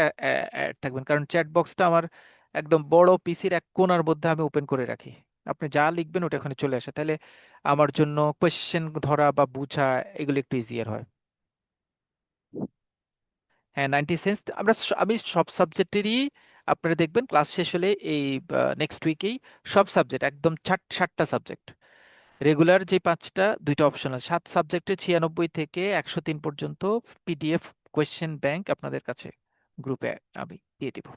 অ্যাড থাকবেন, কারণ চ্যাট বক্সটা আমার একদম বড় পিসির এক কোণার মধ্যে আমি ওপেন করে রাখি। আপনি যা লিখবেন ওটা ওখানে চলে আসে, তাহলে আমার জন্য কোয়েশ্চেন ধরা বা বুঝা এগুলো একটু ইজিয়ার হয়। হ্যাঁ, 90 সেন্স আমি সব সাবজেক্টেরই, আপনারা দেখবেন ক্লাস শেষ হলে এই নেক্সট উইকেই সব সাবজেক্ট একদম 7টা সাবজেক্ট, রেগুলার যে 5টা, 2টা অপশনাল, 7 সাবজেক্টে 96 থেকে 103 পর্যন্ত পিডিএফ কোয়েশ্চেন ব্যাংক আপনাদের কাছে গ্রুপে আমি দিয়ে দিব।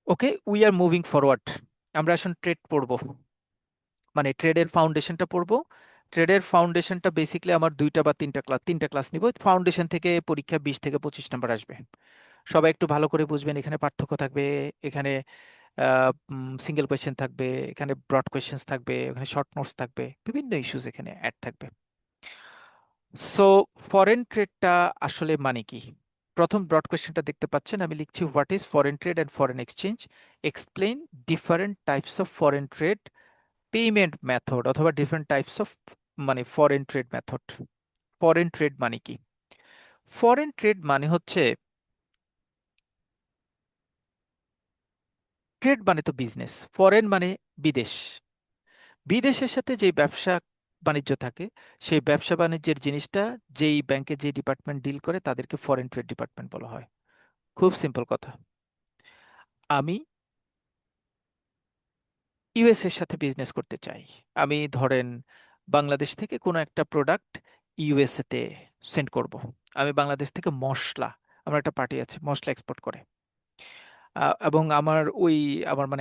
ওকে, উই আর মুভিং ফরওয়ার্ড। আমরা এখন ট্রেড পড়বো, মানে ট্রেডের ফাউন্ডেশনটা পড়বো। ট্রেডের ফাউন্ডেশনটা বেসিক্যালি আমার 2টা বা 3টা ক্লাস নিব। ফাউন্ডেশন থেকে পরীক্ষা 20 থেকে 25 নাম্বার আসবে। সবাই একটু ভালো করে বুঝবেন, এখানে পার্থক্য থাকবে, এখানে সিঙ্গেল কোয়েশ্চেন থাকবে, এখানে ব্রড কোয়েশ্চেন্স থাকবে, এখানে শর্ট নোটস থাকবে, বিভিন্ন ইস্যুস এখানে অ্যাড থাকবে। সো ফরেন ট্রেডটা আসলে মানে কি? প্রথম ব্রড কোয়েশ্চেনটা দেখতে পাচ্ছেন, আমি লিখছি what is foreign trade and foreign exchange, explain different types of foreign trade payment method, অথবা ডিফারেন্ট টাইপস অফ মানে foreign trade method. Foreign trade মানে কি? ফরেন ট্রেড মানে হচ্ছে, ট্রেড মানে তো বিজনেস, ফরেন মানে বিদেশ, বিদেশের সাথে যে ব্যবসা বাণিজ্য থাকে, সেই ব্যবসা বাণিজ্যের জিনিসটা যেই ব্যাংকে যে ডিপার্টমেন্ট ডিল করে তাদেরকে ফরেন ট্রেড ডিপার্টমেন্ট বলা হয়। খুব সিম্পল কথা। আমি ইউএস এর সাথে বিজনেস করতে চাই, আমি ধরেন বাংলাদেশ থেকে কোনো একটা প্রোডাক্ট ইউএসএ তে সেন্ড করব। আমি বাংলাদেশ থেকে মশলা, আমার একটা পার্টি আছে মশলা এক্সপোর্ট করে, এবং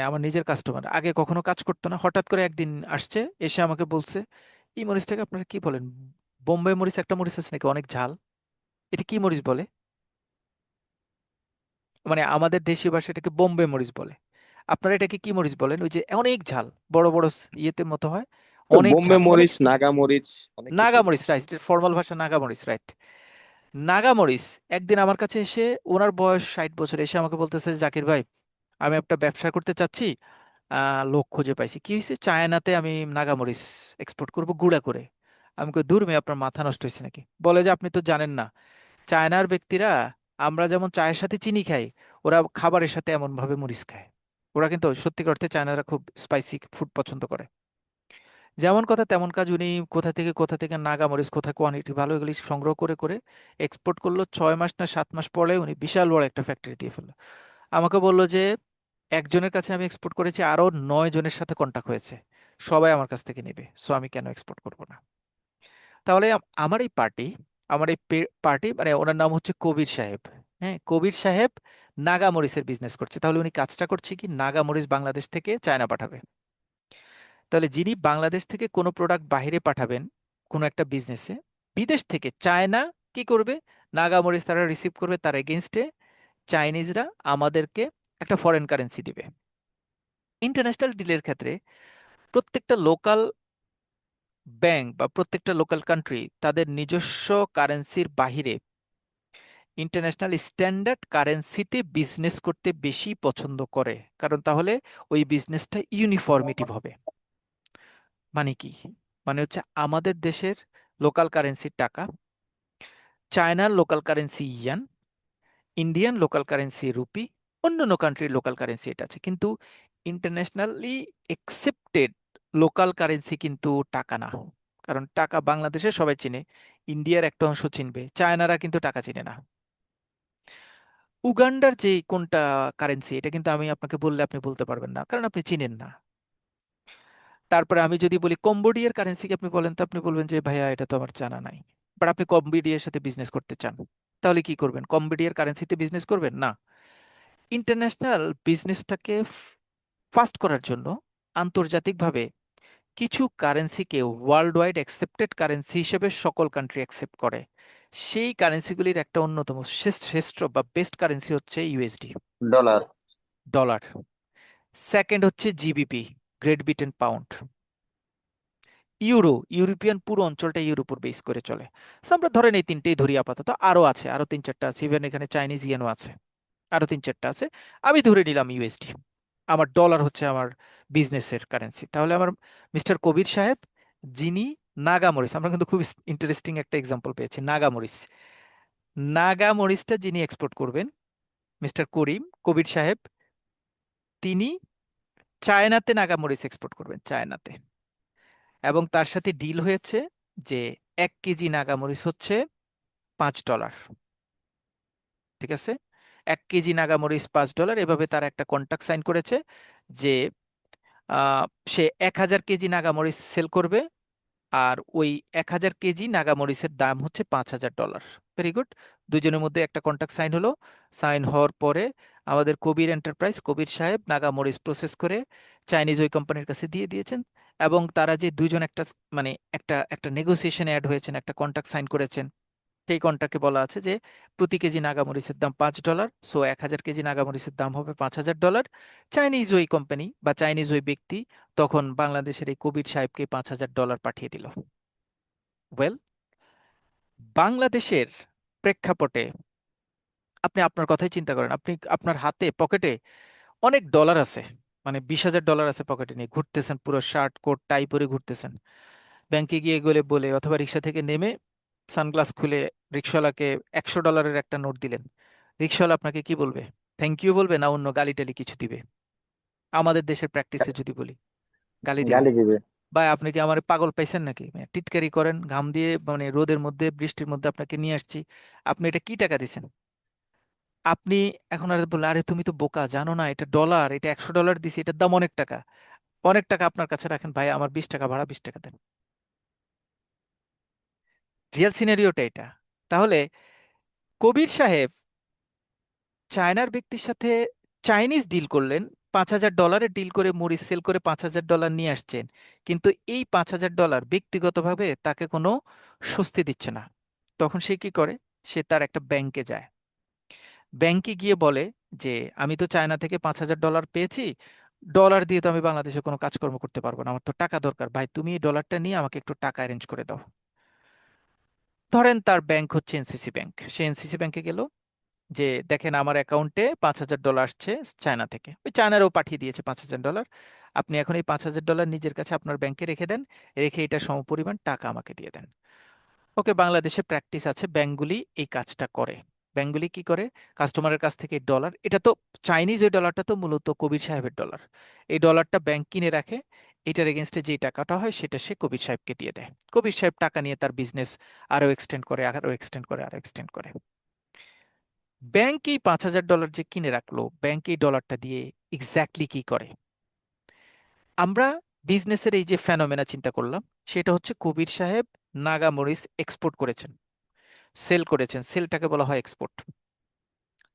আমার নিজের কাস্টমার আগে কখনো কাজ করতো না, হঠাৎ করে একদিন আসছে, এসে আমাকে বলছে, এই মরিচটাকে আপনারা কি বলেন? বোম্বে মরিচ একটা মরিচ আছে নাকি অনেক ঝাল, এটা কি মরিচ বলে? মানে আমাদের দেশীয় ভাষায় এটাকে বোম্বে মরিচ বলে, আপনারা এটাকে কি মরিচ বলেন? ওই যে অনেক ঝাল, বড় বড় ইয়েতে মতো হয়, তো অনেক বোম্বে ঝাল, অনেক মরিচ, স্পাইসি। নাগা মরিচ, অনেক কিছু। নাগা মরিচ, রাইট, ফর্মাল ভাষা নাগা মরিচ, রাইট। নাগা মরিচ একদিন আমার কাছে এসে, ওনার বয়স 60 বছর, এসে আমাকে বলতেছে, জাকির ভাই, আমি একটা ব্যবসা করতে চাচ্ছি, লোক খুঁজে পাইছি। কি হয়েছে? চায়নাতে আমি নাগামরিচ এক্সপোর্ট করব গুঁড়া করে। আমি কই, দূর মেয়ে, আপনার মাথা নষ্ট হয়েছে নাকি? বলে যে আপনি তো জানেন না, চায়নার ব্যক্তিরা, আমরা যেমন চায়ের সাথে চিনি খাই, ওরা খাবারের সাথে এমন ভাবে মরিচ খায়। ওরা কিন্তু সত্যিকার অর্থে চায়নারা খুব স্পাইসি ফুড পছন্দ করে। যেমন কথা তেমন কাজ, উনি কোথা থেকে নাগা মরিচ, কোথায় কোয়ালিটি ভালো, এগুলি সংগ্রহ করে করে এক্সপোর্ট করলো। 6 মাস না 7 মাস পরে উনি বিশাল বড় একটা ফ্যাক্টরি দিয়ে ফেললো। আমাকে বললো যে একজনের কাছে আমি এক্সপোর্ট করেছি, আরো 9 জনের সাথে কন্টাক্ট হয়েছে, সবাই আমার কাছ থেকে নেবে, সো আমি কেন এক্সপোর্ট করব না? তাহলে আমার এই পার্টি মানে ওনার নাম হচ্ছে কবির সাহেব। হ্যাঁ, কবির সাহেব নাগা মরিচের বিজনেস করছে। তাহলে উনি কাজটা করছে কি, নাগা মরিচ বাংলাদেশ থেকে চায়না পাঠাবে। তাহলে যিনি বাংলাদেশ থেকে কোনো প্রোডাক্ট বাইরে পাঠাবেন কোনো একটা বিজনেসে, বিদেশ থেকে চায়না কি করবে, নাগা মরিচ তারা রিসিভ করবে, তার এগেনস্টে চাইনিজরা আমাদেরকে একটা ফরেন কারেন্সি দিবে। ইন্টারন্যাশনাল ডিলের ক্ষেত্রে প্রত্যেকটা লোকাল ব্যাংক বা প্রত্যেকটা লোকাল কান্ট্রি তাদের নিজস্ব কারেন্সির বাহিরে ইন্টারন্যাশনাল স্ট্যান্ডার্ড কারেন্সিতে বিজনেস করতে বেশি পছন্দ করে, কারণ তাহলে ওই বিজনেসটা ইউনিফর্মিটিভ হবে। মানে কি? মানে হচ্ছে আমাদের দেশের লোকাল কারেন্সি টাকা, চায়নার লোকাল কারেন্সি ইয়ান, ইন্ডিয়ান লোকাল কারেন্সি রুপি, অন্যান্য কান্ট্রির লোকাল কারেন্সি এটা আছে, কিন্তু ইন্টারন্যাশনালি একসেপ্টেড লোকাল কারেন্সি কিন্তু টাকা না। কারণ টাকা বাংলাদেশে সবাই চিনে, ইন্ডিয়ার একটা অংশ চিনবে, চায়নারা কিন্তু টাকা চিনে না। উগান্ডার যে কোনটা কারেন্সি এটা কিন্তু আমি আপনাকে বললে আপনি বলতে পারবেন না, কারণ আপনি চিনেন না। তারপরে আমি যদি বলি কম্বোডিয়ার কারেন্সিকে আপনি বলেন, তো আপনি বলবেন যে ভাইয়া এটা তো আমার জানা নাই। বাট আপনি কম্বোডিয়ার সাথে বিজনেস করতে চান, তাহলে কি করবেন? কম্বোডিয়ার কারেন্সিতে বিজনেস করবেন না। ইন্টারন্যাশনাল বিজনেসটাকে ফাস্ট করার জন্য আন্তর্জাতিকভাবে কিছু কারেন্সিকে ওয়ার্ল্ড ওয়াইড অ্যাকসেপ্টেড কারেন্সি হিসেবে সকল কান্ট্রি অ্যাকসেপ্ট করে। সেই কারেন্সিগুলির একটা অন্যতম শ্রেষ্ঠ বা বেস্ট কারেন্সি হচ্ছে ইউএসডি, ডলার। ডলার। সেকেন্ড হচ্ছে GBP, great Britain pound. Euro, European পুরো অঞ্চলটা ইউরোর উপর বেস করে চলে। So আমরা ধরেন এই তিনটেই ধরি আপাতত, আরো আছে, আরো 3-4টা আছে, ইভেন এখানে চাইনিজ ইয়েনও আছে, আরো 3-4টা আছে। আমি ধরে নিলাম ইউএসডি, আমার ডলার হচ্ছে আমার বিজনেসের কারেন্সি। তাহলে আমার মিস্টার কবির সাহেব, যিনি নাগামরিচ, আমরা কিন্তু খুব ইন্টারেস্টিং একটা এক্সাম্পল পেয়েছি, নাগামরিচ। নাগামরিচটা যিনি এক্সপোর্ট করবেন, মিস্টার করিম কবির সাহেব, তিনি চায়নাতে নাগামরিচ এক্সপোর্ট করবেন, চায়নাতে। এবং তার সাথে ডিল হয়েছে যে 1 কেজি নাগামরিচ হচ্ছে $5। ঠিক আছে, 1 কেজি নাগামরিচ $5। এভাবে তারা একটা কন্ট্রাক্ট সাইন করেছে যে আহ, সে 1000 কেজি নাগামরিচ সেল করবে, আর ওই 1000 কেজি নাগামরিচের দাম হচ্ছে $5000। Very good. দুজনের মধ্যে একটা কন্ট্রাক্ট সাইন হলো। সাইন হওয়ার পরে আমাদের কবির এন্টারপ্রাইজ, কবির সাহেব নাগামরিচ প্রসেস করে চাইনিজ ওই কোম্পানির কাছে দিয়ে দিয়েছেন। এবং তারা যে দুজন একটা মানে একটা একটা নেগোসিয়েশনে অ্যাড হয়েছেন, একটা কন্ট্রাক্ট সাইন করেছেন। সেই কন্ট্রাক্টে বলা আছে যে প্রতি কেজি নাগামরিচের দাম $5, সো 1000 কেজি নাগামরিচের দাম হবে $5000। চাইনিজ ওই কোম্পানি বা চাইনিজ ওই ব্যক্তি তখন বাংলাদেশের এই কবির সাহেবকে $5000 পাঠিয়ে দিল। ওয়েল, বাংলাদেশের প্রেক্ষাপটে আপনি আপনার কথাই চিন্তা করেন, আপনি আপনার হাতে পকেটে অনেক ডলার আছে, মানে $20000 আছে পকেটে নিয়ে ঘুরতেছেন, পুরো শার্ট কোট টাই পরে ঘুরতেছেন। ব্যাংকে গিয়ে এগুলো বলে অথবা রিক্সা থেকে নেমে সানগ্লাস খুলে রিক্সাওয়ালাকে $100 একটা নোট দিলেন, রিক্সাওয়ালা আপনাকে কি বলবে? থ্যাংক ইউ বলবে না অন্য গালি টালি কিছু দিবে? আমাদের দেশের প্র্যাকটিসে যদি বলি, গালি দিবে। গালি দিবে। ভাই আপনি কি আমার পাগল পাইছেন নাকি? মানে টিটকারি করেন, ঘাম দিয়ে, মানে রোদের মধ্যে বৃষ্টির মধ্যে আপনাকে নিয়ে আসছি, আপনি এটা কি টাকা দিছেন? আপনি এখন আর বললেন আরে তুমি তো বোকা, জানো না এটা ডলার, এটা $100 দিছি, এটার দাম অনেক টাকা। অনেক টাকা আপনার কাছে রাখেন, ভাই আমার 20 টাকা ভাড়া, 20 টাকা দেন। রিয়েল সিনারিওটা এটা। তাহলে কবির সাহেব চায়নার ব্যক্তির সাথে চাইনিজ ডিল করলেন, $5000 ডিল করে মরিচ সেল করে $5000 নিয়ে আসছেন, কিন্তু এই $5000 ব্যক্তিগতভাবে তাকে কোনো স্বস্তি দিচ্ছে না। তখন সে কি করে? সে তার একটা ব্যাংকে যায়, ব্যাংকে গিয়ে বলে যে আমি তো চায়না থেকে $5000 পেয়েছি, ডলার দিয়ে তো আমি বাংলাদেশে কোনো কাজকর্ম করতে পারবো না, আমার তো টাকা দরকার, ভাই তুমি এই ডলারটা নিয়ে আমাকে একটু টাকা অ্যারেঞ্জ করে দাও। ধরেন তার ব্যাংক হচ্ছে এনসিসি ব্যাংক, সে এনসিসি ব্যাংকে গেল, যে দেখেন আমার অ্যাকাউন্টে $5000 আসছে চায়না থেকে, ওই চায়নারও পাঠিয়ে দিয়েছে $5000, আপনি এখন এই $5000 নিজের কাছে আপনার ব্যাংকে রেখে দেন, রেখে এটা সমপরিমাণ টাকা আমাকে দিয়ে দেন। ওকে, বাংলাদেশে প্র্যাকটিস আছে, ব্যাংকগুলি এই কাজটা করে। ব্যাংকগুলি কি করে? কাস্টমারের কাছ থেকে ডলার, এটা তো চাইনিজ, ওই ডলারটা তো মূলত কবির সাহেবের ডলার, এই ডলারটা ব্যাংক কিনে রাখে, এটার এগেনস্টে যে টাকাটা হয় সেটা সে কবির সাহেবকে দিয়ে দেয়। কবির সাহেব টাকা নিয়ে তার বিজনেস আরো এক্সটেন্ড করে, আরো এক্সটেন্ড করে, আরো এক্সটেন্ড করে। ব্যাংক এই $5000 যে কিনে রাখলো, ব্যাংক এই ডলারটা দিয়ে এক্স্যাক্টলি কি করে? আমরা বিজনেসের এই যে ফেনোমেনা চিন্তা করলাম, সেটা হচ্ছে কবির সাহেব নাগামরিচ এক্সপোর্ট করেছেন, সেল করেছেন, সেলটাকে বলা হয় এক্সপোর্ট।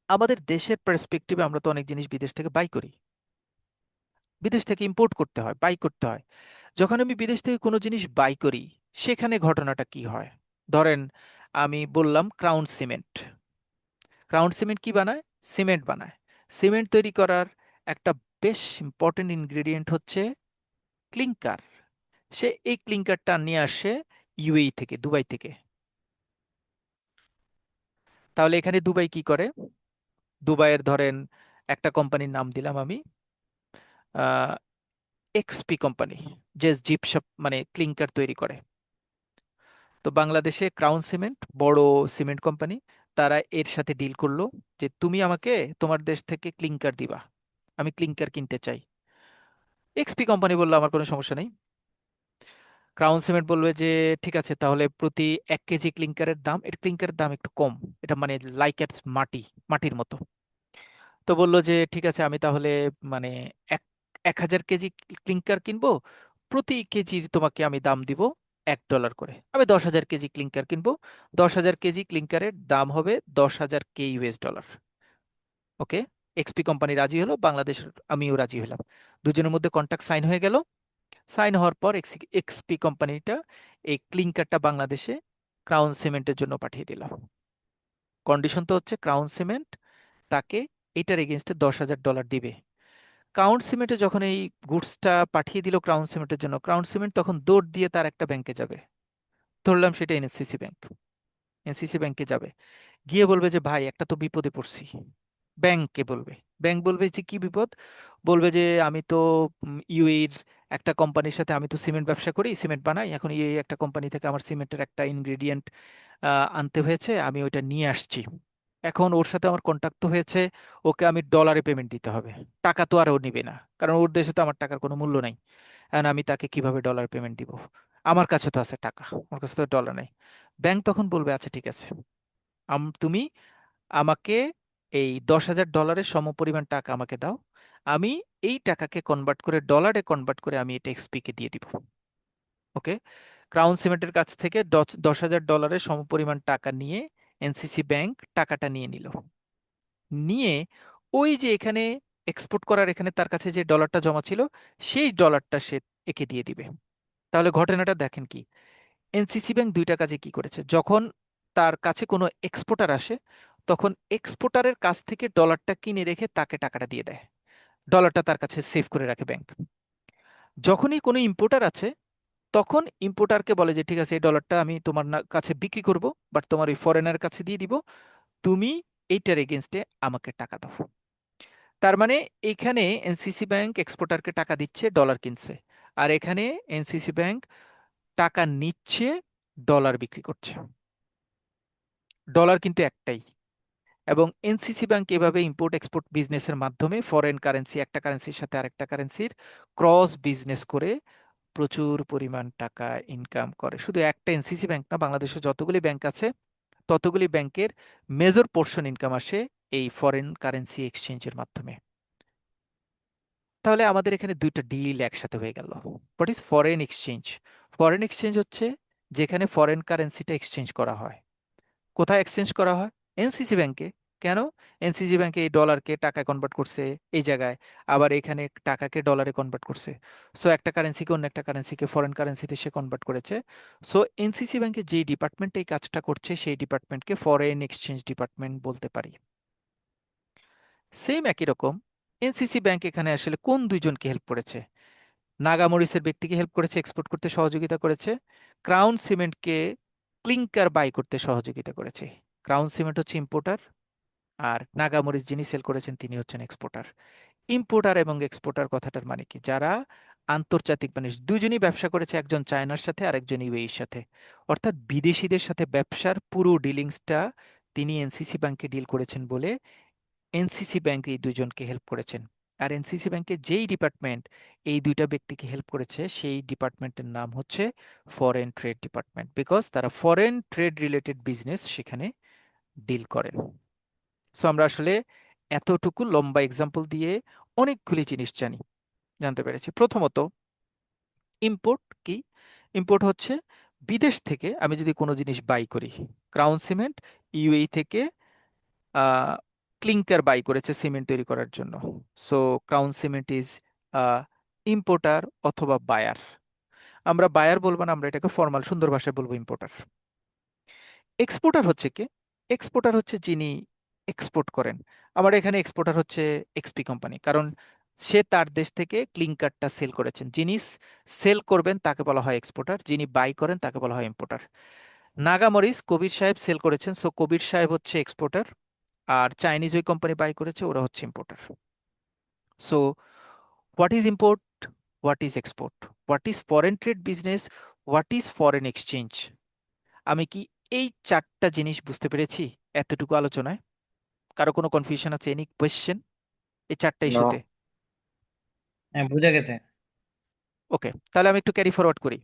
আমাদের দেশের পার্সপেক্টিভে আমরা তো অনেক জিনিস বিদেশ থেকে বাই করি, বিদেশ থেকে ইম্পোর্ট করতে হয়, বাই করতে হয়। যখন আমি বিদেশ থেকে কোনো জিনিস বাই করি, সেখানে ঘটনাটা কি হয়? ধরেন আমি বললাম ক্রাউন সিমেন্ট। ক্রাউন সিমেন্ট কি বানায়? সিমেন্ট বানায়। সিমেন্ট তৈরি করার একটা বেশ ইম্পর্টেন্ট ইনগ্রেডিয়েন্ট হচ্ছে ক্লিংকার। সে এই ক্লিংকারটা নিয়ে আসে ইউএই থেকে, দুবাই থেকে। তাহলে এখানে দুবাই কি করে? দুবাইয়ের ধরেন একটা কোম্পানির নাম দিলাম আমি এক্সপি কোম্পানি, যে জিপসাপ মানে ক্লিংকার তৈরি করে। তো বাংলাদেশে ক্রাউন সিমেন্ট বড় সিমেন্ট কোম্পানি, তারা এর সাথে ডিল করলো যে তুমি আমাকে তোমার দেশ থেকে ক্লিংকার দিবা, আমি ক্লিংকার কিনতে চাই। এক্সপি কোম্পানি বললো আমার কোনো সমস্যা নেই। ক্রাউন সিমেন্ট বলবে যে ঠিক আছে, তাহলে প্রতি 1 কেজি ক্লিংকারের দাম, এর ক্লিংকারের দাম একটু কম, এটা মানে লাইক এর মাটির মতো। তো বললো যে ঠিক আছে, আমি তাহলে মানে এক 1000 কেজি ক্লিংকার কিনবো, প্রতি কেজির তোমাকে আমি দাম দিব $1 করে। আমি 10,000 কেজি ক্লিংকার কিনবো, 10,000 কেজি ক্লিংকারের দাম হবে 10,000 কে US ডলার। ওকে, এক্সপি কোম্পানি রাজি হলো, বাংলাদেশ আমিও রাজি হলাম, দুজনের মধ্যে কন্ট্রাক্ট সাইন হয়ে গেল। সাইন হওয়ার পর এক্সপি কোম্পানিটা এই ক্লিংকারটা বাংলাদেশে ক্রাউন সিমেন্টের জন্য পাঠিয়ে দিল। কন্ডিশন তো হচ্ছে ক্রাউন সিমেন্ট তাকে এটার এগেনস্টে $10,000 দিবে। ক্রাউন সিমেন্টে যখন এই গুডসটা পাঠিয়ে দিল ক্রাউন সিমেন্টের জন্য, ক্রাউন সিমেন্ট তখন দৌড় দিয়ে তার একটা ব্যাংকে যাবে, ধরলাম সেটা এনসিসি ব্যাংক। এনসিসি ব্যাংকে যাবে, গিয়ে বলবে যে ভাই একটা তো বিপদে পড়ছি। ব্যাংককে বলবে, ব্যাংক বলবে যে কি বিপদ? বলবে যে আমি তো ইউএইর একটা কোম্পানির সাথে, আমি তো সিমেন্ট ব্যবসা করি, সিমেন্ট বানাই, এখন ইউএই একটা কোম্পানি থেকে আমার সিমেন্টের একটা ইনগ্রেডিয়েন্ট আনতে হয়েছে, আমি ওইটা নিয়ে আসছি। এখন ওর সাথে আমার কন্ট্যাক্ট তো হয়েছে, ওকে আমি ডলারে পেমেন্ট দিতে হবে, টাকা তো আর ও নিবে না, কারণ ওর দেশে তো আমার টাকার কোনো মূল্য নাই। এখন আমি তাকে কিভাবে ডলার পেমেন্ট দিব? আমার কাছে তো আছে টাকা, ওর কাছে তো ডলার নাই। ব্যাংক তখন বলবে আচ্ছা ঠিক আছে, তুমি আমাকে এই $10,000 সমপরিমাণ টাকা আমাকে দাও, আমি এই টাকাকে কনভার্ট করে ডলারে কনভার্ট করে আমি এটা এক্সপি কে দিয়ে দিব। ওকে, ক্রাউন সিমেন্টের কাছ থেকে $10,000 সমপরিমাণ টাকা নিয়ে এনসিসি ব্যাংক টাকাটা নিয়ে নিল। নিয়ে ওই যে এখানে এক্সপোর্ট করার এখানে তার কাছে যে ডলারটা জমা ছিল, সেই ডলারটা সে একে দিয়ে দিবে। তাহলে ঘটনাটা দেখেন কি, এনসিসি ব্যাংক দুইটা কাজে কি করেছে, যখন তার কাছে কোনো এক্সপোর্টার আসে, তখন এক্সপোর্টারের কাছ থেকে ডলারটা কিনে রেখে তাকে টাকাটা দিয়ে দেয়, ডলারটা তার কাছে সেভ করে রাখে ব্যাংক। যখনই কোনো ইম্পোর্টার আছে, তখন ইম্পোর্টারকে বলে যে ঠিক আছে, এই ডলারটা আমি তোমার কাছে বিক্রি করব, বাট তোমার ওই ফরেনার কাছে দিয়ে দিব, তুমি এইটার এগেনস্টে আমাকে টাকা দাও। তার মানে এখানে এনসিসি ব্যাংক এক্সপোর্টারকে টাকা দিচ্ছে, ডলার কিনছে, আর এখানে এনসিসি ব্যাংক টাকা নিচ্ছে, ডলার বিক্রি করছে। ডলার কিন্তু একটাই, এবং এনসিসি ব্যাংক এভাবে ইম্পোর্ট এক্সপোর্ট বিজনেসের মাধ্যমে ফরেন কারেন্সি, একটা কারেন্সির সাথে আরেকটা কারেন্সির ক্রস বিজনেস করে প্রচুর পরিমাণ টাকা ইনকাম করে। শুধু একটা এনসিসি ব্যাংক না, বাংলাদেশে যতগুলি ব্যাংক আছে ততগুলি ব্যাংকের মেজর পোর্শন ইনকাম আসে এই ফরেন কারেন্সি এক্সচেঞ্জের মাধ্যমে। তাহলে আমাদের এখানে দুইটা ডিল একসাথে হয়ে গেল। What is foreign exchange? Foreign exchange হচ্ছে যেখানে ফরেন কারেন্সিটা এক্সচেঞ্জ করা হয়। কোথায় এক্সচেঞ্জ করা হয়? এনসিসি ব্যাংকে। কেন? এনসিসি ব্যাংকে এই ডলারকে টাকায় কনভার্ট করছে এই জায়গায়, আবার এখানে টাকাকে ডলারে কনভার্ট করছে। সো একটা কারেন্সিকে অন্য একটা কারেন্সিকে ফরেন কারেন্সিতে সে কনভার্ট করেছে। সো এনসিসি ব্যাংকে যেই ডিপার্টমেন্ট এই কাজটা করছে, সেই ডিপার্টমেন্টকে ফরেন এক্সচেঞ্জ ডিপার্টমেন্ট বলতে পারি। সেম একই রকম এনসিসি ব্যাংক এখানে আসলে কোন দুইজনকে হেল্প করেছে? নাগামরিচের ব্যক্তিকে হেল্প করেছে, এক্সপোর্ট করতে সহযোগিতা করেছে। ক্রাউন সিমেন্টকে ক্লিংকার বাই করতে সহযোগিতা করেছে। ক্রাউন সিমেন্ট হচ্ছে ইম্পোর্টার, আর নাগামরিচ যিনি সেল করেছেন তিনি হচ্ছেন এক্সপোর্টার। ইম্পোর্টার এবং এক্সপোর্টার কথাটার মানে কি, যারা আন্তর্জাতিক মানুষ, দুজনই ব্যবসা করেছে, একজন চায়নার সাথে আর একজন ইউএইর সাথে, অর্থাৎ বিদেশিদের সাথে ব্যবসার পুরো ডিলিংসটা তিনি এনসিসি ব্যাংকে ডিল করেছেন বলে এনসিসি ব্যাংক এই দুজনকে হেল্প করেছেন। আর এনসিসি ব্যাংকের যেই ডিপার্টমেন্ট এই দুইটা ব্যক্তিকে হেল্প করেছে, সেই ডিপার্টমেন্টের নাম হচ্ছে ফরেন ট্রেড ডিপার্টমেন্ট, বিকজ তারা ফরেন ট্রেড রিলেটেড বিজনেস সেখানে ডিল করেন। সো আমরা আসলে এতটুকু লম্বা এক্সাম্পল দিয়ে অনেকগুলি জিনিস জানতে পেরেছি। প্রথমত, ইম্পোর্ট কি? ইম্পোর্ট হচ্ছে বিদেশ থেকে আমি যদি কোনো জিনিস বাই করি, ক্রাউন সিমেন্ট ইউএই থেকে ক্লিংকার বাই করেছে সিমেন্ট তৈরি করার জন্য। So crown cement is importer অথবা বায়ার। আমরা বায়ার বলবো না, আমরা এটাকে ফর্মাল সুন্দর ভাষায় বলবো ইম্পোর্টার। এক্সপোর্টার হচ্ছে কে? এক্সপোর্টার হচ্ছে যিনি এক্সপোর্ট করেন। আমার এখানে এক্সপোর্টার হচ্ছে এক্সপি কোম্পানি, কারণ সে তার দেশ থেকে ক্লিংকারটা সেল করেছেন। যিনি সেল করবেন তাকে বলা হয় এক্সপোর্টার, যিনি বাই করেন তাকে বলা হয় ইম্পোর্টার। নাগামরিচ কবির সাহেব সেল করেছেন, সো কবির সাহেব হচ্ছে এক্সপোর্টার, আর চাইনিজ ওই কোম্পানি বাই করেছে, ওরা হচ্ছে importer. So what is import, what is export, what is foreign trade business, what is foreign exchange. আমি কি এই চারটা জিনিস বুঝতে পেরেছি এতটুকু আলোচনায়? কারো কোনো কনফিউশন আছে, এনি কোয়েশ্চেন এই চারটা না। ইস্যুতে? হ্যাঁ, বুঝে গেছে। ওকে, তাহলে আমি একটু ক্যারি ফরওয়ার্ড করি।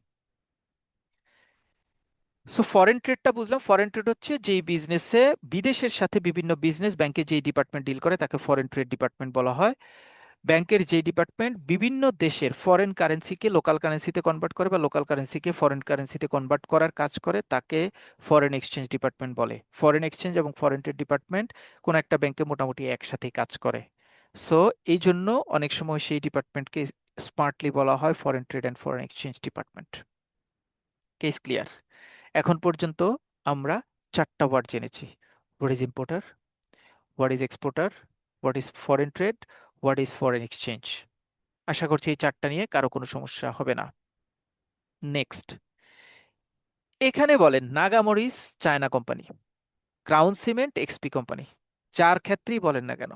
সো ফরেন ট্রেডটা বুঝলাম। ফরেন ট্রেড হচ্ছে যেই বিজনেসে বিদেশের সাথে বিভিন্ন বিজনেস ব্যাংকে যেই ডিপার্টমেন্ট ডিল করে তাকে ফরেন ট্রেড ডিপার্টমেন্ট বলা হয়। ব্যাংকের যেই ডিপার্টমেন্ট বিভিন্ন দেশের ফরেন কারেন্সিকে লোকাল কারেন্সিতে কনভার্ট করে বা লোকাল কারেন্সিকে ফরেন কারেন্সিতে কনভার্ট করার কাজ করে তাকে ফরেন এক্সচেঞ্জ ডিপার্টমেন্ট বলে। ফরেন এক্সচেঞ্জ এবং ফরেন ট্রেড ডিপার্টমেন্ট কোন একটা ব্যাংকে মোটামুটি একসাথেই কাজ করে। সো এই জন্য অনেক সময় সেই ডিপার্টমেন্টকে স্মার্টলি বলা হয় foreign trade and foreign exchange department. Case clear? এখন পর্যন্ত আমরা চারটা ওয়ার্ড জেনেছি: what is importer, what is exporter, what is foreign trade, what is foreign exchange. আশা করছি এই চারটা নিয়ে কারো কোনো সমস্যা হবে না। নেক্সট, এখানে বলেন নাগামরিচ China company, Crown Cement XP company, চার ক্ষেত্রেই বলেন না কেন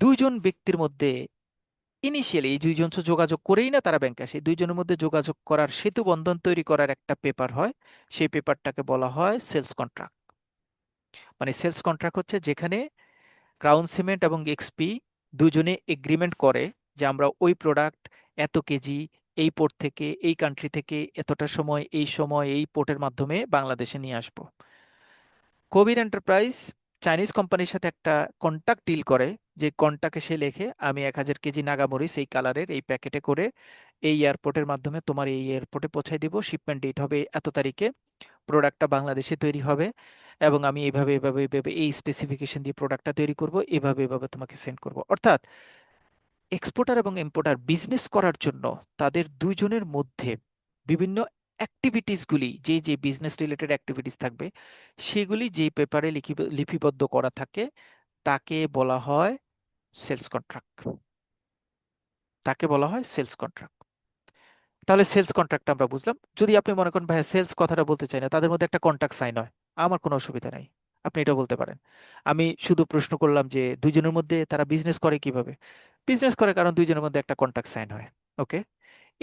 দুইজন ব্যক্তির মধ্যে ইনিশিয়ালি এই দুইজন তো যোগাযোগ করেই না তারা ব্যাংকে আসে, দুইজনের মধ্যে যোগাযোগ করার সেতু বন্ধন তৈরি করার একটা পেপার হয়, সেই পেপারটাকে বলা হয় সেলস কন্ট্রাক্ট। মানে সেলস কন্ট্রাক্ট হচ্ছে যেখানে ক্রাউন সিমেন্ট এবং এক্সপি দুজনে এগ্রিমেন্ট করে যে আমরা ওই প্রোডাক্ট এত কেজি এই পোর্ট থেকে এই কান্ট্রি থেকে এতটা সময় এই পোর্টের মাধ্যমে বাংলাদেশে নিয়ে আসবো। কবির এন্টারপ্রাইজ চাইনিজ কোম্পানির সাথে একটা কন্ট্রাক্ট ডিল করে, যে কন্ট্রাক্টে সে লেখে আমি 1000 কেজি নাগামরিচ এই কালারের এই প্যাকেটে করে এই এয়ারপোর্টের মাধ্যমে তোমার এই এয়ারপোর্টে পৌঁছায় দিব, শিপমেন্ট ডেট হবে এত তারিখে, প্রোডাক্টটা বাংলাদেশে তৈরি হবে এবং আমি এইভাবে এই স্পেসিফিকেশন দিয়ে প্রোডাক্টটা তৈরি করব, এভাবে তোমাকে সেন্ড করব। অর্থাৎ এক্সপোর্টার এবং ইম্পোর্টার বিজনেস করার জন্য তাদের দুইজনের মধ্যে বিভিন্ন অ্যাক্টিভিটিসগুলি, যে যে বিজনেস রিলেটেড অ্যাক্টিভিটিস থাকবে সেগুলি যে পেপারে লিপিবদ্ধ করা থাকে তাকে বলা হয় সেলস কন্ট্রাক্ট। তাকে বলা হয় সেলস কন্ট্রাক্ট। তাহলে সেলস কন্ট্রাক্ট আমরা বুঝলাম। যদি আপনি মনে করেন ভাই সেলস কথাটা বলতে চাই না, তাদের মধ্যে একটা কন্ট্রাক্ট সাইন হয়, আমার কোনো অসুবিধা নাই, আপনি এটা বলতে পারেন। আমি শুধু প্রশ্ন করলাম যে দুইজনের মধ্যে তারা বিজনেস করে কিভাবে? বিজনেস করে কারণ দুইজনের মধ্যে একটা কন্ট্রাক্ট সাইন হয়। ওকে,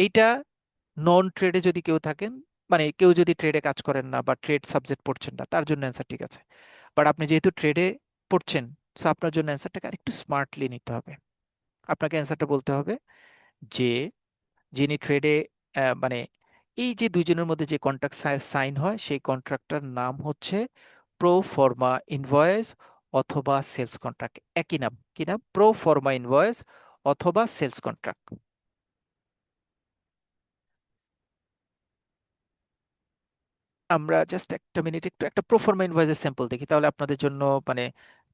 এইটা নন ট্রেডে যদি কেউ থাকেন, মানে কেউ যদি ট্রেডে কাজ করেন না বা ট্রেড সাবজেক্ট পড়ছেন না, তার জন্য অ্যান্সার ঠিক আছে। বাট আপনি যেহেতু ট্রেডে পড়ছেন, সো আপনার জন্য অ্যান্সারটাকে আরেকটু স্মার্টলি নিতে হবে। আপনাকে অ্যান্সারটা বলতে হবে যে যিনি ট্রেডে মানে এই যে দুইজনের মধ্যে যে কন্ট্রাক্ট সাইন হয় সেই কন্ট্রাক্টটার নাম হচ্ছে প্রো ফর্মা ইনভয়েস অথবা সেলস কন্ট্রাক্ট। একই নাম, কি নাম? প্রো ফর্মা ইনভয়েস অথবা সেলস কন্ট্রাক্ট। আমরা জাস্ট একটা মিনিট একটু একটা প্রোফর্মা ইনভয়েসের স্যাম্পল দেখি, তাহলে আপনাদের জন্য মানে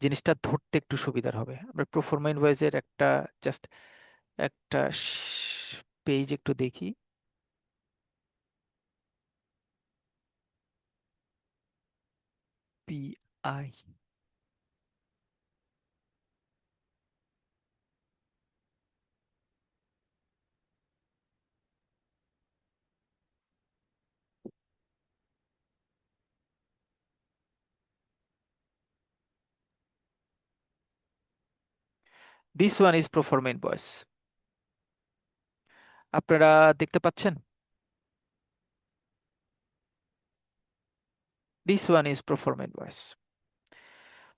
জিনিসটা ধরতে একটু সুবিধার হবে। আমরা প্রোফর্মা ইনভয়েসের একটা জাস্ট একটা পেজ একটু দেখি। PI, this one is proforma invoice. আপনারা দেখতে পাচ্ছেন? This one is proforma invoice.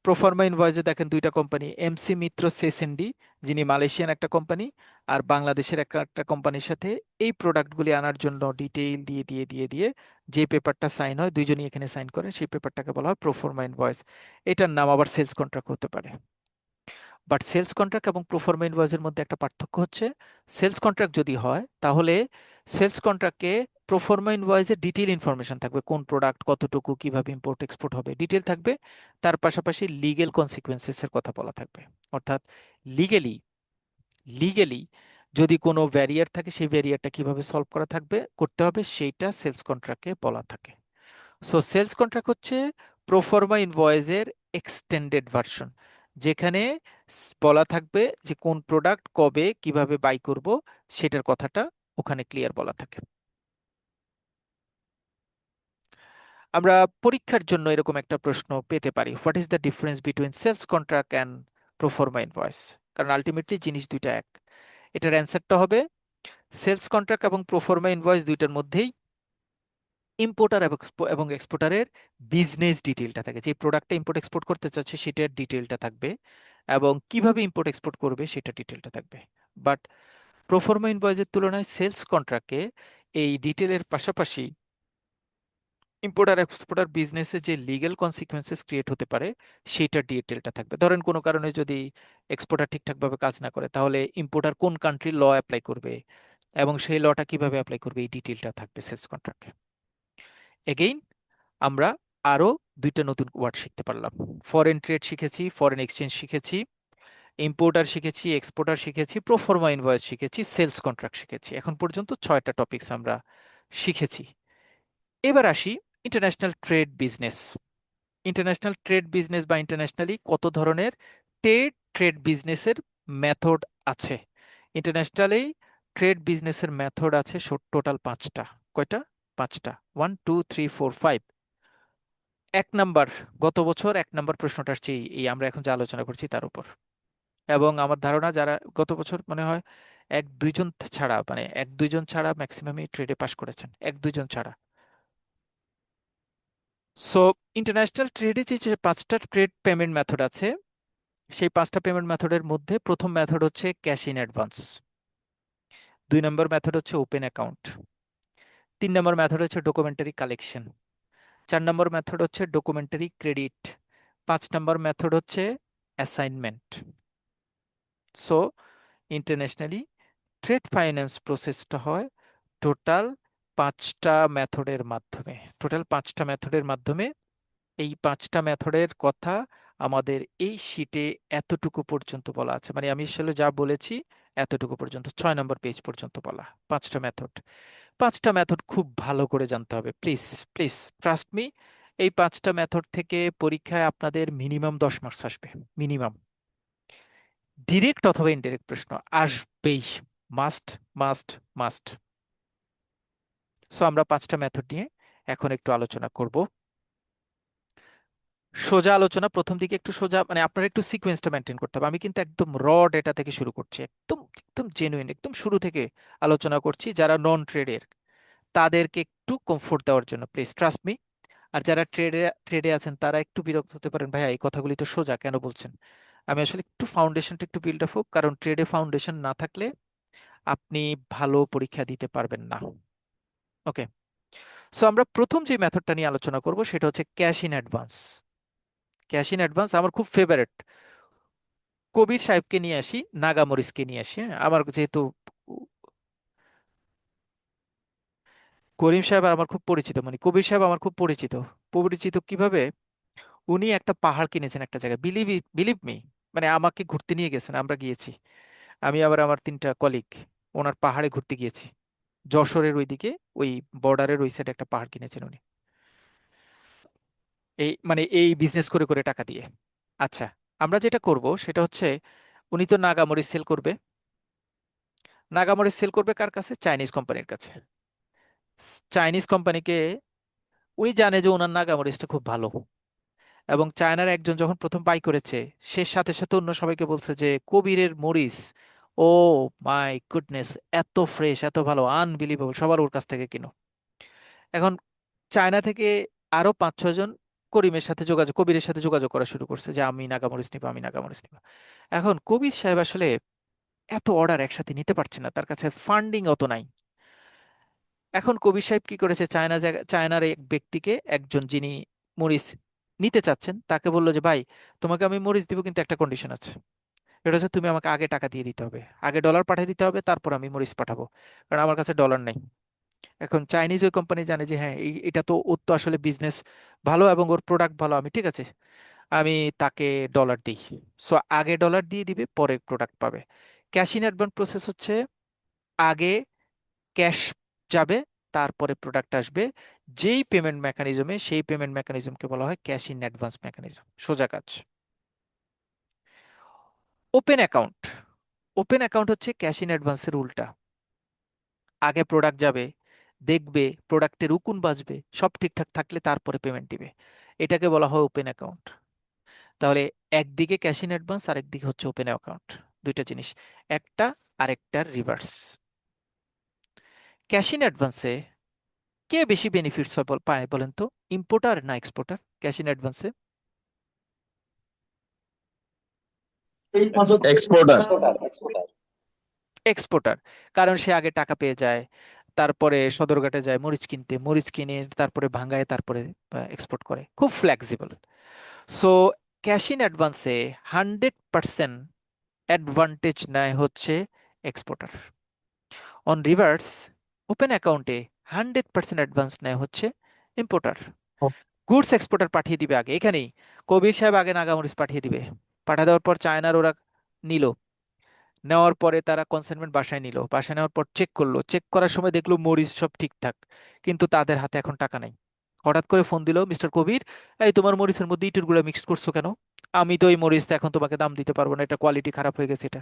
Proforma ইনভয়েসে দেখেন দুইটা কোম্পানি, এমসি মিত্র সেসেন্ডি যিনি মালয়েশিয়ান একটা কোম্পানি আর বাংলাদেশের একটা কোম্পানির সাথে এই প্রোডাক্টগুলি আনার জন্য ডিটেইল দিয়ে যে পেপারটা সাইন হয়, দুইজনই এখানে সাইন করে, সেই পেপারটাকে বলা হয় প্রোফর্মা ইনভয়েস। এটার নাম আবার সেলস কন্ট্রাক্ট হতে পারে। বাট সেলস কন্ট্রাক্ট এবং প্রোফর্মা ইনভয়েসের মধ্যে একটা পার্থক্য হচ্ছে, সেলস কন্ট্রাক্ট যদি হয় তাহলে সেলস কন্ট্রাক্টে প্রোফর্মা ইনভয়েসের ডিটেইল ইনফরমেশন থাকবে, কোন প্রোডাক্ট কতটুকু কিভাবে ইম্পোর্ট এক্সপোর্ট হবে ডিটেইল থাকবে, তার পাশাপাশি লিগেল কনসিকুয়েন্সেস এর কথা বলা থাকবে। অর্থাৎ লিগেলি লিগেলি যদি কোনো ব্যারিয়ার থাকে সেই ব্যারিয়ারটা কিভাবে সলভ করা থাকবে করতে হবে সেইটা সেলস কন্ট্রাক্টে বলা থাকে। সো সেলস কন্ট্রাক্ট হচ্ছে প্রোফর্মা ইনভয়েসের এক্সটেন্ডেড ভার্সন, যেখানে বলা থাকবে যে কোন প্রোডাক্ট কবে কিভাবে বাই করব সেটার কথাটা ওখানে ক্লিয়ার বলা থাকে। আমরা পরীক্ষার জন্য এরকম একটা প্রশ্ন পেতে পারি, what is the difference between sales contract and proforma invoice, কারণ আলটিমেটলি জিনিস দুইটা এক। এটার অ্যান্সারটা হবে সেলস কন্ট্রাক্ট এবং প্রোফর্মা ইনভয়েস দুইটার মধ্যেই ইম্পোর্টার এবং এক্সপোর্টারের বিজনেস ডিটেইলটা থাকে, যে প্রোডাক্টটা ইম্পোর্ট এক্সপোর্ট করতে চাচ্ছে সেটার ডিটেইলটা থাকবে, এবং কিভাবে ইম্পোর্ট এক্সপোর্ট করবে সেটা ডিটেইলটা থাকবে। বাট প্রোফর্মা ইনভয়েসের তুলনায় সেলস কন্ট্রাক্টে এই ডিটেইলের পাশাপাশি ইম্পোর্টার এক্সপোর্টার বিজনেসে যে লিগ্যাল কনসিকুয়েন্সেস ক্রিয়েট হতে পারে সেইটার ডিটেলটা থাকবে। ধরেন কোনো কারণে যদি এক্সপোর্টার ঠিকঠাকভাবে কাজ না করে, তাহলে ইম্পোর্টার কোন কান্ট্রির ল অ্যাপ্লাই করবে এবং সেই লটা কিভাবে অ্যাপ্লাই করবে, এই ডিটেলটা থাকবে সেলস কন্ট্রাক্টে। এগেইন আমরা আরো দুইটা নতুন ওয়ার্ড শিখতে পারলাম, ফরেন ট্রেড শিখেছি, ফরেন এক্সচেঞ্জ শিখেছি, ইম্পোর্টার শিখেছি, এক্সপোর্টার শিখেছি, প্রোফর্মা ইনভয়েস শিখেছি, সেলস কন্ট্রাক্ট শিখেছি। এখন পর্যন্ত 6টা টপিকস আমরা শিখেছি। এবার আসি international trade business. International trade business বা ইন্টারন্যাশনালি কত ধরনের ট্রেড বিজনেসের মেথড আছে। ইন্টারন্যাশনালি ট্রেড বিজনেসের মেথড আছে টোটাল 5টা। কয়টা? 5টা। 1 2 3 4 5। এক নাম্বার, গত বছর 1 নাম্বার প্রশ্নটা আসছে এই আমরা এখন যে আলোচনা করছি তার উপর, এবং আমার ধারণা যারা গত বছর মনে হয় 1 2 জন ছাড়া, মানে 1 2 জন ছাড়া ম্যাক্সিমামই ট্রেডে পাশ করেছেন, 1 2 জন ছাড়া। সো ইন্টারন্যাশনাল ট্রেডে যে 5টা ট্রেড পেমেন্ট মেথড আছে, সেই 5টা পেমেন্ট মেথডের মধ্যে প্রথম মেথড হচ্ছে cash in advance, 2 number method হচ্ছে ওপেন অ্যাকাউন্ট, 3 নম্বর মেথড হচ্ছে ডকুমেন্টারি কালেকশন, 4 নম্বর মেথড হচ্ছে ডকুমেন্টারি ক্রেডিট, 5 নম্বর মেথড হচ্ছে assignment. So internationally trade finance প্রসেসটা হয় টোটাল 5টা মেথডের মাধ্যমে। এই 5টা মেথডের কথা আমাদের এই শীটে এতটুকু পর্যন্ত বলা আছে, মানে আমি আসলে যা বলেছি এতটুকু পর্যন্ত, 6 নম্বর পেজ পর্যন্ত বলা 5টা মেথড খুব ভালো করে জানতে হবে। প্লিজ প্লিজ ট্রাস্ট মি, এই 5টা মেথড থেকে পরীক্ষায় আপনাদের মিনিমাম 10 মার্কস আসবে, মিনিমাম। ডিরেক্ট অথবা ইনডিরেক্ট প্রশ্ন আসবেই, মাস্ট মাস্ট মাস্ট। সো আমরা 5টা মেথড নিয়ে এখন একটু আলোচনা করব। সোজা আলোচনা, প্রথম দিকে একটু সোজা, মানে আপনার একটু সিকোয়েন্সটা মেনটেন করতে হবে। আমি কিন্তু একদম ডেটা থেকে শুরু করছি, একদম একদম জেনুইন, একদম শুরু থেকে আলোচনা করছি। যারা নন ট্রেডের তাদেরকে একটু কমফোর্ট দেওয়ার জন্য প্লিজ ট্রাস্ট মি। আর যারা ট্রেডে আছেন তারা একটু বিরক্ত হতে পারেন, ভাইয়া এই কথাগুলি তো সোজা কেন বলছেন। আমি আসলে একটু ফাউন্ডেশনটা একটু বিল্ড আপ হোক, কারণ ট্রেডে ফাউন্ডেশন না থাকলে আপনি ভালো পরীক্ষা দিতে পারবেন না। ওকে, সো আমরা প্রথম যে মেথডটা নিয়ে আলোচনা করব সেটা হচ্ছে cash in advance. Cash in advance আমার খুব ফেভারিট। কবির সাহেবকে নিয়ে আসি, নাগামরিসকে নিয়ে আসি, হ্যাঁ? আমার যেহেতু করিম সাহেব আর আমার খুব পরিচিত, মানে কবির সাহেব আমার খুব পরিচিত। পরিচিত কিভাবে? উনি একটা পাহাড় কিনেছেন একটা জায়গায়, বিলিভ মি, মানে আমাকে ঘুরতে নিয়ে গেছেন, আমরা গিয়েছি, আমি আবার আমার 3টা কলিগ ওনার পাহাড়ে ঘুরতে গিয়েছি। যশোরের ওইদিকে ওই বর্ডারের ওই সাইডে একটা পাহাড় কিনেছেন উনি, এই মানে এই বিজনেস করে করে টাকা দিয়ে। আচ্ছা, আমরা যেটা করব সেটা হচ্ছে, উনি তো নাগামরিচ সেল করবে। নাগামরিচ সেল করবে কার কাছে? চাইনিজ কোম্পানির কাছে। চাইনিজ কোম্পানিকে, উনি জানে যে ওনার নাগামরিচটা খুব ভালো, এবং চায়নার একজন যখন প্রথম বাই করেছে, সে সাথে সাথে অন্য সবাইকে বলছে যে কবিরের মরিচ, ও মাই গুডনেস, এত ফ্রেশ, এত ভালো, আনবিলিভেবল, সবার ওর কাছ থেকে কিনো। এখন চায়না থেকে আরো 5 6 জন কবিরের সাথে যোগাযোগ করা শুরু করছে যে আমি নাগামরিচ নিবো, আমি নাগামরিচ নিবো। এখন কবির সাহেব আসলে এত অর্ডার একসাথে নিতে পারছে না, তার কাছে ফান্ডিং অত নাই। এখন কবির সাহেব কি করেছে, চায়নার এক ব্যক্তিকে, একজন যিনি মরিচ নিতে চাচ্ছেন, তাকে বললো যে ভাই, তোমাকে আমি মরিচ দিব, কিন্তু একটা কন্ডিশন আছে, এটা হচ্ছে তুমি আমাকে আগে টাকা দিয়ে দিতে হবে, আগে ডলার পাঠিয়ে দিতে হবে, তারপর আমি মরিচ পাঠাবো, কারণ আমার কাছে ডলার নেই। এখন চাইনিজ ওই কোম্পানি জানে যে হ্যাঁ, এটা তো ওর তো আসলে বিজনেস ভালো এবং ওর প্রোডাক্ট ভালো, আমি ঠিক আছে, আমি তাকে ডলার দিই। সো আগে ডলার দিয়ে দিবে, পরে প্রোডাক্ট পাবে। ক্যাশ ইন অ্যাডভান্স প্রসেস হচ্ছে, আগে ক্যাশ যাবে, তারপরে প্রোডাক্ট আসবে। সেই পেমেন্ট মেকানিজমকে বলা হয় ক্যাশ ইন অ্যাডভান্স মেকানিজম। সোজা কাজ। ওপেন অ্যাকাউন্ট, ওপেন অ্যাকাউন্ট হচ্ছে ক্যাশ ইন অ্যাডভান্সের উল্টা। আগে প্রোডাক্ট যাবে, দেখবে প্রোডাক্টের উকুন বাজবে, সব ঠিকঠাক থাকলে তারপরে পেমেন্ট দিবে। এটাকে বলা হয় ওপেন অ্যাকাউন্ট। তাহলে একদিকে ক্যাশ ইন অ্যাডভান্স, আরেকদিকে হচ্ছে ওপেন অ্যাকাউন্ট, দুইটা জিনিস, একটা আরেকটার রিভার্স। ক্যাশ ইন অ্যাডভান্সে কে বেশি বেনিফিটস পায় বলেন তো, ইম্পোর্টার না এক্সপোর্টার ক্যাশ ইন অ্যাডভান্সে? এক্সপোর্টার। এক্সপোর্টার, কারণ সে আগে টাকা পেয়ে যায়, তারপরে সদরঘাটে যায় মরিচ কিনতে, মরিচ কিনে তারপরে ভাঙায়, তারপরে এক্সপোর্ট করে, খুব ফ্লেক্সিবল। সো ক্যাশ ইন অ্যাডভান্সে 100% অ্যাডভান্টেজ নেয় হচ্ছে এক্সপোর্টার। অন রিভার্স ওপেন অ্যাকাউন্টে 100% অ্যাডভান্স নেয় হচ্ছে ইম্পোর্টার। গুডস এক্সপোর্টার পাঠিয়ে দিবে আগে, এখানেই কবির সাহেব আগে নাগামরিচ পাঠিয়ে দিবে, পাঠিয়ে দেওয়ার পর চায়নার ওরা নিল, নেওয়ার পরে তারা কনসাইনমেন্ট বাসায় নিল, বাসায় নেওয়ার পর চেক করলো, চেক করার সময় দেখলো মরিচ সব ঠিকঠাক, কিন্তু তাদের হাতে এখন টাকা নাই। হঠাৎ করে ফোন দিল, মিস্টার কবির, এই তোমার মরিচের মধ্যে ইটের গুঁড়া মিক্স করছো কেন? আমি তো এই মরিচটা এখন তোমাকে দাম দিতে পারবো না, এটা কোয়ালিটি খারাপ হয়ে গেছে এটা।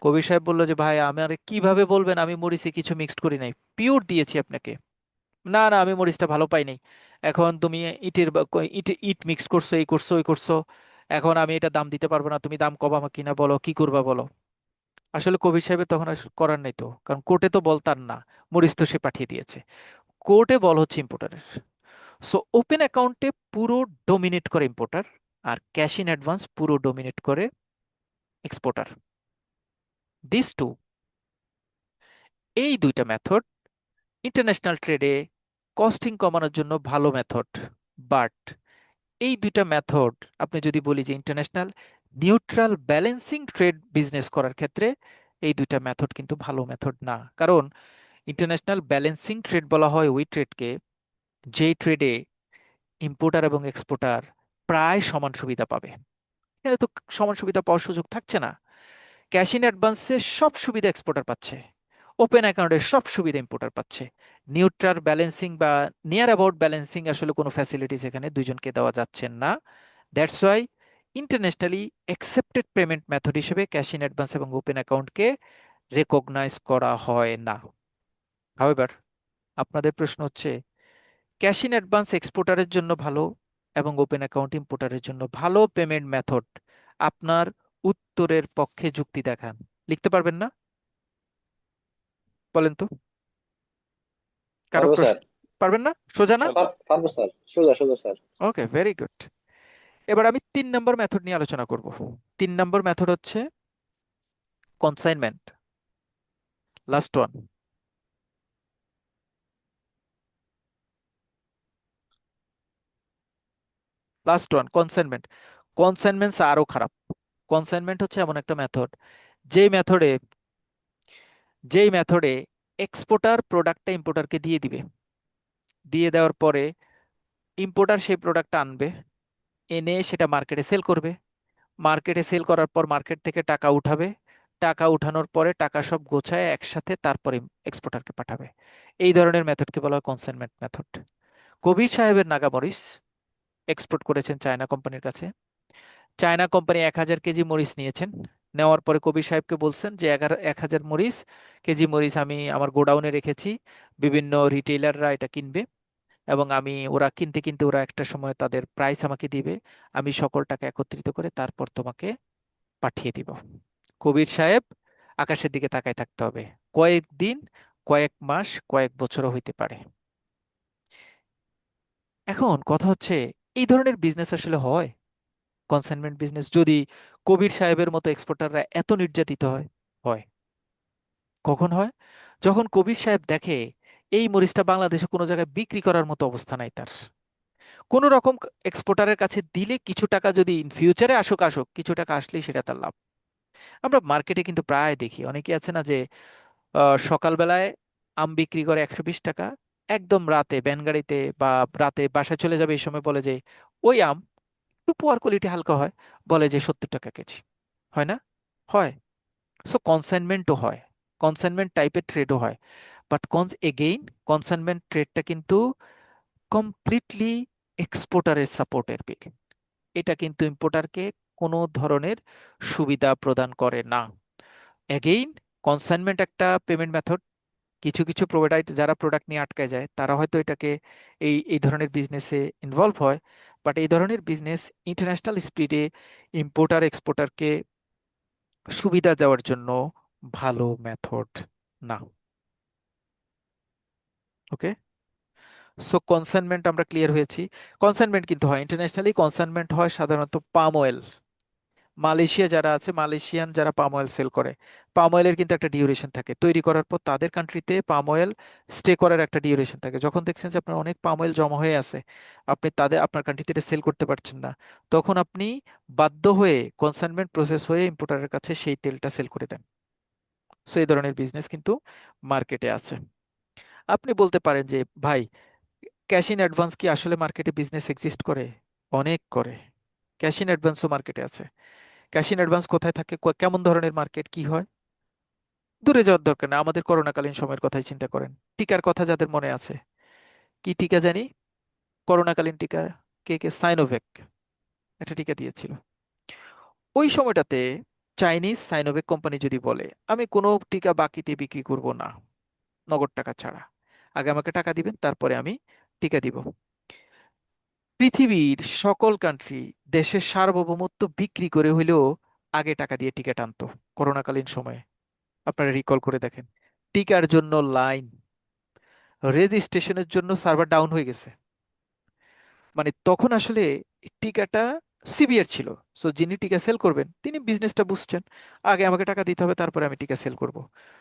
কবির সাহেব বললো যে ভাই আমার কিভাবে বলবেন, আমি মরিচে কিছু মিক্সড করি নাই, পিওর দিয়েছি আপনাকে। না না, আমি মরিচটা ভালো পাই নাই, এখন তুমি ইট মিক্স করছো, এই করছো ওই করছো, এখন আমি এটা দাম দিতে পারবো না, তুমি দাম কমাবো কিনা বলো, কি করবা বলো। আসলে কবির সাহেবের তখন আর করার নাই তো, কারণ কোর্টে তো বলতার না, মরিচ তো সে পাঠিয়ে দিয়েছে, কোর্টে বল হচ্ছে ইম্পোর্টারের। সো ওপেন অ্যাকাউন্টে পুরো ডোমিনেট করে ইম্পোর্টার, আর ক্যাশ ইন অ্যাডভান্স পুরো ডোমিনেট করে এক্সপোর্টার। দিস টু, এই দুইটা মেথড ইন্টারন্যাশনাল ট্রেডে কস্টিং কমানোর জন্য ভালো মেথড। বাট এই দুইটা মেথড, আপনি যদি বলি যে international neutral balancing trade business করার ক্ষেত্রে এই দুইটা মেথড কিন্তু ভালো মেথড না। কারণ ইন্টারন্যাশনাল ব্যালেন্সিং ট্রেড বলা হয় ওই ট্রেডকে যেই ট্রেডে ইম্পোর্টার এবং এক্সপোর্টার প্রায় সমান সুবিধা পাবে। এখানে তো সমান সুবিধা পাওয়ার সুযোগ থাকছে না। ক্যাশ ইন অ্যাডভান্সে সব সুবিধা এক্সপোর্টার পাচ্ছে, ওপেন অ্যাকাউন্টের সব সুবিধা ইম্পোর্টার পাচ্ছে। নিউট্রাল ব্যালেন্সিং বা নিয়ার অ্যাবাউট ব্যালেন্সিং আসলে কোনো ফ্যাসিলিটিস এখানে দুইজনকে দেওয়া যাচ্ছে না। That's why internationally accepted payment method হিসেবে ক্যাশ ইন অ্যাডভান্স এবং ওপেন অ্যাকাউন্টকে রেকগনাইজ করা হয় না। হাউএভার, আপনাদের প্রশ্ন হচ্ছে ক্যাশ ইন অ্যাডভান্স এক্সপোর্টারের জন্য ভালো এবং ওপেন অ্যাকাউন্ট ইম্পোর্টারের জন্য ভালো পেমেন্ট মেথড, আপনার উত্তরের পক্ষে যুক্তি দেখান। লিখতে পারবেন না? বলেন তো, কারো পারবো প্রশ্ন? স্যার। পারবেন না? সোজা না? পারবো স্যার, সোজা সোজা স্যার। ওকে, ভেরি গুড। এবার আমি 3 নম্বর মেথড নিয়ে আলোচনা করব। 3 নম্বর মেথড হচ্ছে consignment. Last one, consignment. Consignments আরো খারাপ। কনসাইনমেন্ট হচ্ছে এমন একটা মেথড যেই মেথডে এক্সপোর্টার প্রোডাক্টটা ইম্পোর্টারকে দিয়ে দিবে, দিয়ে দেওয়ার পরে ইম্পোর্টার সেই প্রোডাক্টটা আনবে, এনে সেটা মার্কেটে সেল করবে, মার্কেটে সেল করার পর মার্কেট থেকে টাকা উঠাবে, টাকা উঠানোর পরে টাকা সব গোছায় একসাথে তারপরে এক্সপোর্টারকে পাঠাবে। এই ধরনের মেথডকে বলা হয় কনসাইনমেন্ট মেথড। কবির সাহেবের নাগামরিচ এক্সপোর্ট করেছেন চায়না কোম্পানির কাছে। চায়না কোম্পানি 1000 কেজি মরিচ নিয়েছেন, নেওয়ার পরে কবির সাহেবকে বলছেন যে 1000 কেজি মরিচ আমি আমার গোডাউনে রেখেছি, বিভিন্ন রিটেইলাররা এটা কিনবে, এবং আমি ওরা কিনতে কিনতে ওরা একটা সময় তাদের প্রাইস আমাকে দিবে, আমি সকল টাকা একত্রিত করে তারপর তোমাকে পাঠিয়ে দিব। কবির সাহেব আকাশের দিকে তাকায় থাকতে হবে, কয়েকদিন, কয়েক মাস, কয়েক বছরও হইতে পারে। এখন কথা হচ্ছে এই ধরনের বিজনেস আসলে হয়? কনসাইনমেন্ট বিজনেস যদি কবির সাহেবের মতো এক্সপোর্টাররা এত নির্যাতিত হয়? হয়। কখন হয়? যখন কবির সাহেব দেখে এই মরিচটা বাংলাদেশে কোনো জায়গায় বিক্রি করার মতো অবস্থা নাই তার, কোন রকম এক্সপোর্টারের কাছে দিলে কিছু টাকা যদি ইন ফিউচারে আসুক আসুক, কিছু টাকা আসলেই সেটা তার লাভ। আমরা মার্কেটে কিন্তু প্রায় দেখি, অনেকে আছে না যে সকালবেলায় আম বিক্রি করে 120 টাকা, একদম রাতে ভ্যান গাড়িতে বা রাতে বাসায় চলে যাবে এই সময় বলে যে ওই আম একটু পুয়ার কোয়ালিটি হালকা হয়, বলে যে 70 টাকা কেজি। হয় না? হয়। সো কনসাইনমেন্টও হয়, কনসাইনমেন্ট টাইপের ট্রেডও হয়। বাট এগেইন কনসাইনমেন্ট ট্রেডটা কিন্তু কমপ্লিটলি এক্সপোর্টারের সাপোর্টের বিল, এটা কিন্তু ইম্পোর্টারকে কোনো ধরনের সুবিধা প্রদান করে না। এগেইন কনসাইনমেন্ট একটা পেমেন্ট মেথড কিছু কিছু প্রোভাইডার যারা প্রোডাক্ট নিয়ে আটকায় যায় তারা হয়তো এটাকে এই এই ধরনের বিজনেসে ইনভলভ হয়, বাট এই ধরনের বিজনেস ইন্টারন্যাশনাল স্পিডে ইম্পোর্টার এক্সপোর্টারকে সুবিধা দেওয়ার জন্য ভালো মেথড না। ওকে, সো কনসাইনমেন্ট আমরা ক্লিয়ার হয়েছি। কনসাইনমেন্ট কিন্তু হয় ইন্টারন্যাশনালি, কনসাইনমেন্ট হয় সাধারণত পাম অয়েল। মালয়েশিয়া যারা আছে, মালয়েশিয়ান যারা পাম অয়েল সেল করে, পাম অয়েলের কিন্তু একটা ডিউরেশন থাকে, তৈরি করার পর তাদের কান্ট্রিতে পাম অয়েল স্টে করার একটা ডিউরেশন থাকে। যখন দেখছেন যে আপনার অনেক পাম অয়েল জমা হয়ে আছে, আপনি আপনার কান্ট্রিতে এটা সেল করতে পারছেন না, তখন আপনি বাধ্য হয়ে কনসাইনমেন্ট প্রসেস হয়ে ইম্পোর্টারের কাছে সেই তেলটা সেল করে দেন। সো এই ধরনের বিজনেস কিন্তু মার্কেটে আছে। আপনি বলতে পারেন যে ভাই, ক্যাশ ইন অ্যাডভান্স কি আসলে মার্কেটে বিজনেস এক্সিস্ট করে? অনেক করে। ক্যাশ ইন অ্যাডভান্সও মার্কেটে আছে। ক্যাশ ইন অ্যাডভান্স কোথায় থাকে, কেমন ধরনের মার্কেট, কি হয়? দূরে যাওয়ার দরকার নেই, আমাদের করোনাকালীন সময়ের কথাই চিন্তা করেন। টিকার কথা যাদের মনে আছে, কি টিকা জানি, করোনাকালীন টিকা, কে কে, সাইনোভেক একটা টিকা দিয়েছিল। ওই সময়টাতে চাইনিজ সাইনোভেক কোম্পানি যদি বলে আমি কোনো টিকা বাকিতে বিক্রি করব না নগদ টাকা ছাড়া, আগে আমাকে টাকা দিবেন তারপরে আমি টিকা দিব, পৃথিবীর সকল কান্ট্রি দেশের সার্বভৌমত্ব বিক্রি করে হইলেও আগে টাকা দিয়ে টিকা টানতো করোনাকালীন সময়ে। আপনারা রিকল করে দেখেন, টিকার জন্য লাইন, রেজিস্ট্রেশনের জন্য সার্ভার ডাউন হয়ে গেছে। মানে তখন আসলে টিকাটা সিভিয়ার ছিল। সো যিনি টিকা সেল করবেন তিনি বিজনেসটা বুঝছেন, আগে আমাকে টাকা দিতে হবে তারপরে আমি টিকা সেল করব।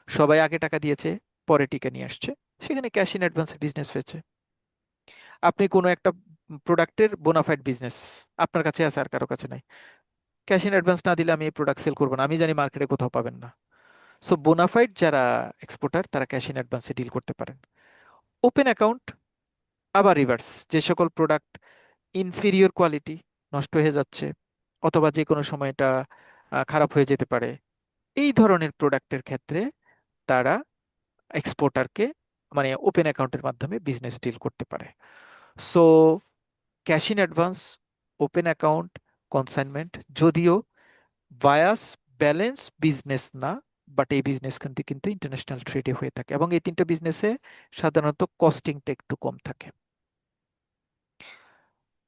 সবাই আগে টাকা দিয়েছে, পরে টিকা নিয়ে আসছে, সেখানে ক্যাশ ইন অ্যাডভান্সে বিজনেস হয়েছে। আপনি কোনো একটা প্রোডাক্টের বোনাফাইড বিজনেস আপনার কাছে আছে আর কারো কাছে নাই, ক্যাশ ইন অ্যাডভান্স না দিলে আমি এই প্রোডাক্ট সেল করবো না, আমি জানি মার্কেটে কোথাও পাবেন না। সো বোনাফাইড যারা এক্সপোর্টার তারা ক্যাশ ইন অ্যাডভান্সে ডিল করতে পারেন। ওপেন অ্যাকাউন্ট আবার রিভার্স, যে সকল প্রোডাক্ট ইনফেরিয়র কোয়ালিটি, নষ্ট হয়ে যাচ্ছে অথবা যে কোনো সময় এটা খারাপ হয়ে যেতে পারে, এই ধরনের প্রোডাক্টের ক্ষেত্রে তারা এক্সপোর্টারকে মানে ওপেন অ্যাকাউন্টের মাধ্যমে বিজনেস ডিল করতে পারে। So cash in advance, open account, consignment, যদিও বায়াস ব্যালেন্স বিজনেস না, বাট এই বিজনেস কিন্তু কিন্তু ইন্টারন্যাশনাল ট্রেডে হয়ে থাকে এবং এই তিনটা বিজনেসে সাধারণত কস্টিংটা একটু কম থাকে।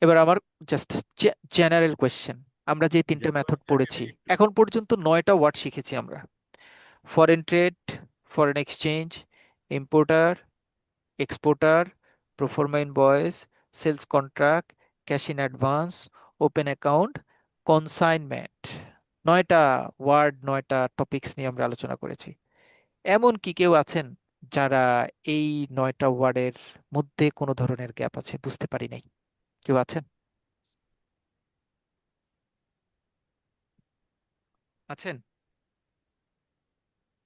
এবার আমার জাস্ট জেনারেল কোয়েশ্চেন, আমরা যে তিনটা মেথড পড়েছি এখন পর্যন্ত 9টা ওয়ার্ড শিখেছি আমরা: foreign trade, foreign exchange, importer exporter, proforma invoice, sales contract, cash in advance, open account, consignment. 9টা ওয়ার্ড, 9টা টপিকস নিয়ে আমরা আলোচনা করেছি। এমন কি কেউ আছেন যারা এই 9টা ওয়ার্ডের মধ্যে কোনো ধরনের গ্যাপ আছে বুঝতে পারি নাই? কেউ আছেন? আছেন?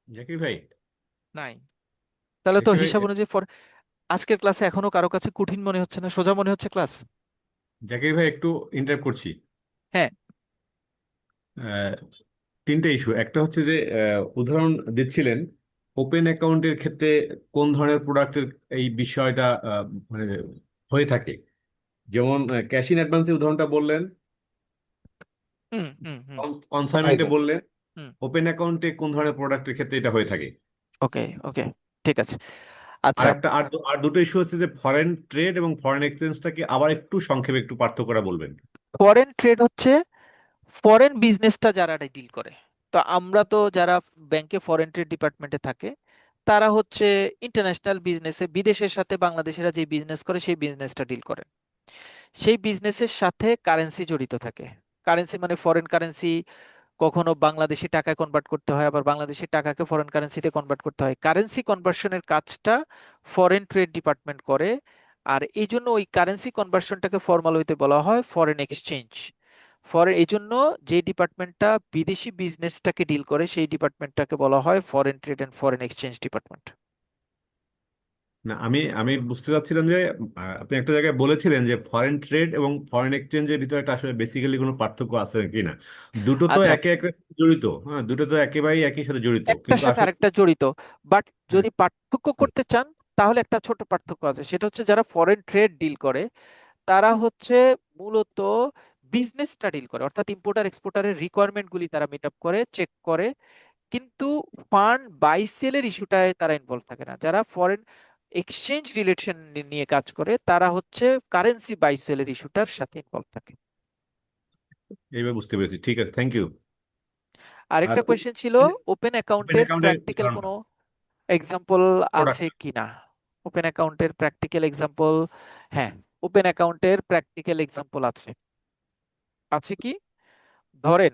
জাকির ভাই, নাই? তাহলে তো জাকির ভাই, হিসাব অনুযায়ী আজকের ক্লাসে এখনো কারো কাছে কঠিন মনে হচ্ছে না, সোজা মনে হচ্ছে ক্লাস? জাকির ভাই একটু ইন্টারাপ্ট করছি। হ্যাঁ। আহ, তিনটে ইস্যু। একটা হচ্ছে যে উদাহরণ দিচ্ছিলেন ওপেন অ্যাকাউন্টের ক্ষেত্রে কোন ধরনের প্রোডাক্টের এই বিষয়টা মানে হয়ে থাকে। যেমন ক্যাশ ইন অ্যাডভান্সের উদাহরণটা বললেন, হুম হুম হুম কনসাইনমেন্টে বললেন, হুম ওপেন অ্যাকাউন্টে কোন ধরনের প্রোডাক্টের ক্ষেত্রে এটা হয়ে থাকে। ওকে ওকে, ঠিক আছে। আর আচ্ছা, একটা আর দুটো ইস্যু হচ্ছে যে ফরেন ট্রেড এবং ফরেন এক্সচেঞ্জটাকে আবার একটু সংক্ষেপে একটু পার্থক্যটা বলবেন। ফরেন ট্রেড হচ্ছে ফরেন বিজনেসটা যারা ডিল করে। তো আমরা তো যারা ব্যাংকে ফরেন ট্রেড ডিপার্টমেন্টে থাকে তারা হচ্ছে ইন্টারন্যাশনাল বিজনেসে বিদেশের সাথে বাংলাদেশিরা যে বিজনেস করে সেই বিজনেসটা ডিল করে। সেই বিজনেসের সাথে কারেন্সি জড়িত থাকে। কারেন্সি মানে ফরেন কারেন্সি, কখনো বাংলাদেশি টাকায় কনভার্ট করতে হয়, আবার বাংলাদেশি টাকাকে ফরেন কারেন্সিতে কনভার্ট করতে হয়। কারেন্সি কনভার্সনের কাজটা ফরেন ট্রেড ডিপার্টমেন্ট করে। আর এই জন্য ওই কারেন্সি কনভার্সনটাকে ফর্মাল হইতে বলা হয় ফরেন এক্সচেঞ্জ। এই জন্য যে ডিপার্টমেন্টটা বিদেশি বিজনেসটাকে ডিল করে সেই ডিপার্টমেন্টটাকে বলা হয় foreign trade and foreign exchange department. না, আমি আমি বুঝতে চাচ্ছিলাম যে আপনি একটা জায়গায় বলেছিলেন যে ফরেন ট্রেড এবং ফরেন এক্সচেঞ্জের ভিতরে একটা আসলে বেসিক্যালি কোনো পার্থক্য আছে কি না। দুটো তো আচ্ছা, একে একে জড়িত, হ্যাঁ, দুটো তো একেবারেই একই সাথে জড়িত, একটার কিন্তু সাথে আসলে আরেকটা জড়িত, বাট হ্যাঁ, যদি পার্থক্য করতে চান তাহলে একটা ছোট পার্থক্য আছে, সেটা হচ্ছে যারা ফরেন ট্রেড ডিল করে তারা হচ্ছে মূলত বিজনেসটা ডিল করে, অর্থাৎ ইম্পোর্টার এক্সপোর্টারের রিকোয়ারমেন্ট গুলি তারা মিট আপ করে, চেক করে, কিন্তু ফান্ড বাই সেলের ইস্যুটায় তারা ইনভলভ থাকে না। যারা ফরেন এক্সচেঞ্জ রিলেশন নিয়ে কাজ করে তারা হচ্ছে কারেন্সি বাই সেলের ইস্যুটার সাথে ইনভলভ থাকে। এইবার বুঝতে পেরেছি, ঠিক আছে, থ্যাংক ইউ। আর আরেকটা কোয়েশ্চেন ছিল ওপেন ওপেন অ্যাকাউন্টের অ্যাকাউন্টের প্র্যাকটিক্যাল কোনো এক্সাম্পল প্রোডাক্ট। আছে কিনা। ওপেন অ্যাকাউন্টের প্র্যাকটিক্যাল এক্সাম্পল, হ্যাঁ ওপেন অ্যাকাউন্টের প্র্যাকটিক্যাল এক্সাম্পল আছে। আছে কি, ধরেন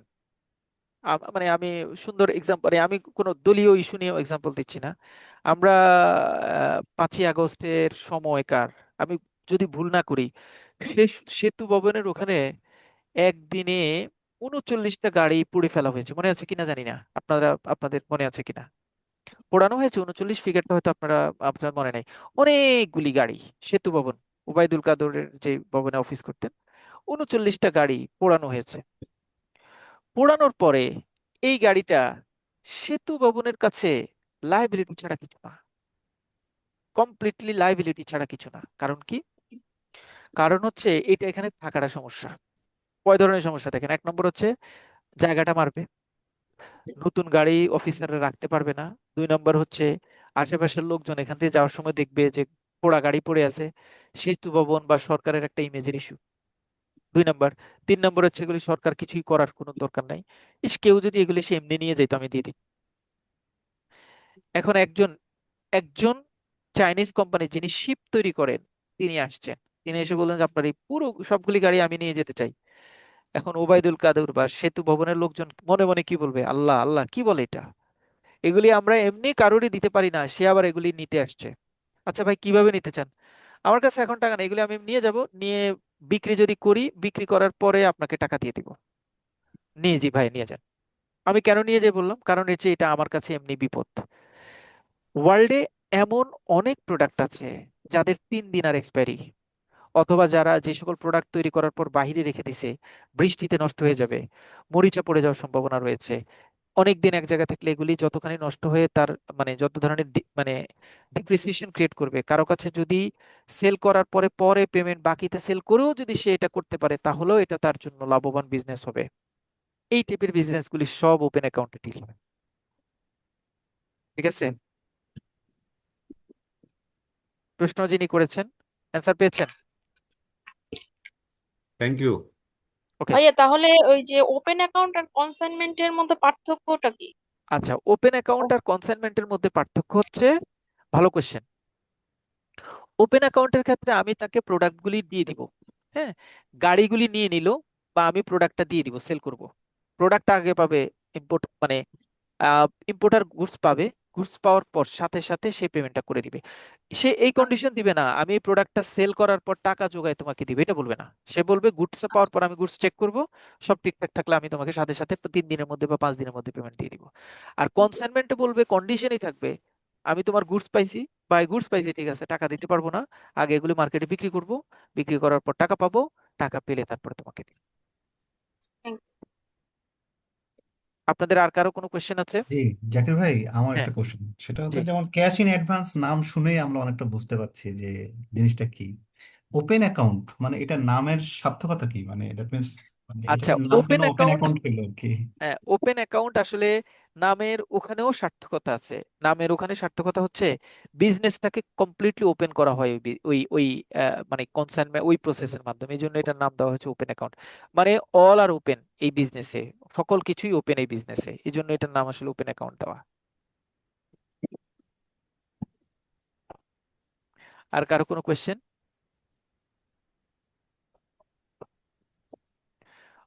মানে আমি সুন্দর এক্সাম্পল, মানে আমি কোনো দলীয় ইস্যু নিয়ে এক্সাম্পল দিচ্ছি না। আমরা 5ই আগস্টের সময়কার, আমি যদি ভুল না করি, সেতু ভবনের ওখানে একদিনে 39টা গাড়ি পুড়ে ফেলা হয়েছে, মনে আছে কিনা জানি না, আপনাদের মনে আছে কিনা। পোড়ানো হয়েছে 39, ফিগারটা হয়তো আপনার মনে নাই। অনেকগুলি গাড়ি, সেতু ভবন, ওবায়দুল কাদেরের যে ভবনে অফিস করতেন, 39টা গাড়ি পোড়ানো হয়েছে। পোড়ানোর পরে এই গাড়িটা সেতু ভবনের কাছে লাইবিলিটি ছাড়া কিছু না, কমপ্লিটলি লাইবিলিটি ছাড়া কিছু না। কারণ কি? কারণ হচ্ছে এটা এখানে থাকাটা সমস্যা। কয় ধরনের সমস্যা দেখেন, 1 নম্বর হচ্ছে জায়গাটা মারবে, নতুন গাড়ি অফিসাররা রাখতে পারবে না। 2 নম্বর হচ্ছে আশেপাশের লোকজন এখান থেকে যাওয়ার সময় দেখবে যে পোড়া গাড়ি পড়ে আছে, সেতু ভবন বা সরকারের একটা ইমেজের ইস্যু। 2 নম্বর। 3 নম্বর হচ্ছে এগুলি সরকার কিছুই করার কোনো দরকার নাই, কেউ যদি এগুলি সে এমনি নিয়ে যেত আমি দিয়ে দিই। এখন একজন একজন চাইনিজ কোম্পানি যিনি শিপ তৈরি করেন তিনি আসছেন, তিনি এসে বললেন যে আপনার এই পুরো সবগুলি গাড়ি আমি নিয়ে যেতে চাই। এখন ওবায়দুল কাদের বা সেতু ভবনের লোকজন মনে মনে কি বলবে, আল্লাহ আল্লাহ কি বলে এটা, এগুলি আমরা এমনি কারোরই দিতে পারি না, সে আবার এগুলি নিতে আসছে। আচ্ছা ভাই কিভাবে নিতে চান? আমার কাছে এখন টাকা নেই, এগুলি আমি নিয়ে যাব, নিয়ে বিক্রি যদি করি, বিক্রি করার পরে আপনাকে টাকা দিয়ে দিব। নিয়ে জি ভাই নিয়ে যান। আমি কেন নিয়ে যাই বললাম, কারণ হচ্ছে এটা আমার কাছে এমনি বিপদ। ওয়ার্ল্ডে এমন অনেক প্রোডাক্ট আছে যাদের 3 দিন আর এক্সপায়ারি, অথবা যারা যে সকল প্রোডাক্ট তৈরি করার পর বাইরে রেখে দিছে, বৃষ্টিতে নষ্ট হয়ে যাবে, মরিচা পড়ে যাওয়ার সম্ভাবনা রয়েছে। অনেকদিন এক জায়গায় থাকলে এগুলি যতখানি নষ্ট হয়ে তার মানে যত ধরনের মানে ডিপ্রিসিয়েশন ক্রিয়েট করবে, কারো কাছে যদি সেল করার পরে পরে পেমেন্ট বাকিতে সেল করেও যদি সে এটা করতে পারে, তাহলেও এটা তার জন্য লাভবান বিজনেস হবে। এই টাইপের বিজনেসগুলি সব ওপেন অ্যাকাউন্টে ডিল হয়। ঠিক আছে, প্রশ্ন যিনি করেছেন অ্যান্সার পেয়েছেন? Thank you. ওকে, ভাইয়া তাহলে ওই যে ওপেন অ্যাকাউন্ট আর কনসাইনমেন্টের মধ্যে পার্থক্যটা কি? আচ্ছা ওপেন অ্যাকাউন্ট আর কনসাইনমেন্টের মধ্যে পার্থক্য হচ্ছে, ভালো কোশ্চেন। ওপেন অ্যাকাউন্টের ক্ষেত্রে আমি তাকে প্রোডাক্টগুলি দিয়ে দিব, হ্যাঁ, গাড়িগুলি নিয়ে নিল, বা আমি প্রোডাক্টটা দিয়ে দিব, সেল করব। প্রোডাক্ট আগে পাবে ইম্পোর্ট, মানে ইম্পোর্টার গুডস পাবে, গুডস পাওয়ার পর সাথে সাথে সে পেমেন্টটা করে দিবে। সে এই কন্ডিশন দিবে না আমি এই প্রোডাক্টটা সেল করার পর টাকা যোগায় তোমাকে দিবে, এটা বলবে না। সে বলবে গুডস পাওয়ার পর আমি গুডস চেক করব, সব ঠিকঠাক থাকলে আমি তোমাকে সাথে সাথে 3 দিনের মধ্যে বা 5 দিনের মধ্যে পেমেন্ট দিয়ে দিব। আর কনসাইনমেন্টে বলবে, কন্ডিশনই থাকবে, আমি তোমার গুডস পাইছি বা গুডস পাইছি ঠিক আছে, টাকা দিতে পারবো না, আগে এগুলি মার্কেটে বিক্রি করব, বিক্রি করার পর টাকা পাবো, টাকা পেলে তারপরে তোমাকে দিব। আপনাদের আর কারো কোনো কোয়েশ্চেন আছে? জি, জাকির ভাই, আমার হ্যাঁ একটা কোশ্চেন, সেটা জি। হচ্ছে যেমন ক্যাশ ইন অ্যাডভান্স নাম শুনেই আমরা অনেকটা বুঝতে পারছি যে জিনিসটা কি। ওপেন অ্যাকাউন্ট মানে এটা নামের সার্থকতা কি, মানে দ্যাট মিন্স মানে আচ্ছা এটার নাম কেন ওপেন ওপেন অ্যাকাউন্ট, অ্যাকাউন্ট হলো আর কি? ওপেন অ্যাকাউন্ট আসলে নামের ওখানেও সার্থকতা আছে। নামের ওখানে সার্থকতা হচ্ছে বিজনেসটাকে কমপ্লিটলি ওপেন করা হয় ওই ওই ওই মানে কনসার্ন ওই প্রসেসের মাধ্যমে, এই জন্য এটার নাম দেওয়া হয়েছে ওপেন অ্যাকাউন্ট। মানে অল আর ওপেন এই বিজনেসে, সকল কিছুই ওপেন এই বিজনেসে, এই জন্য এটার নাম আসলে ওপেন অ্যাকাউন্ট দেওয়া। আর কারো কোনো কোয়েশ্চেন?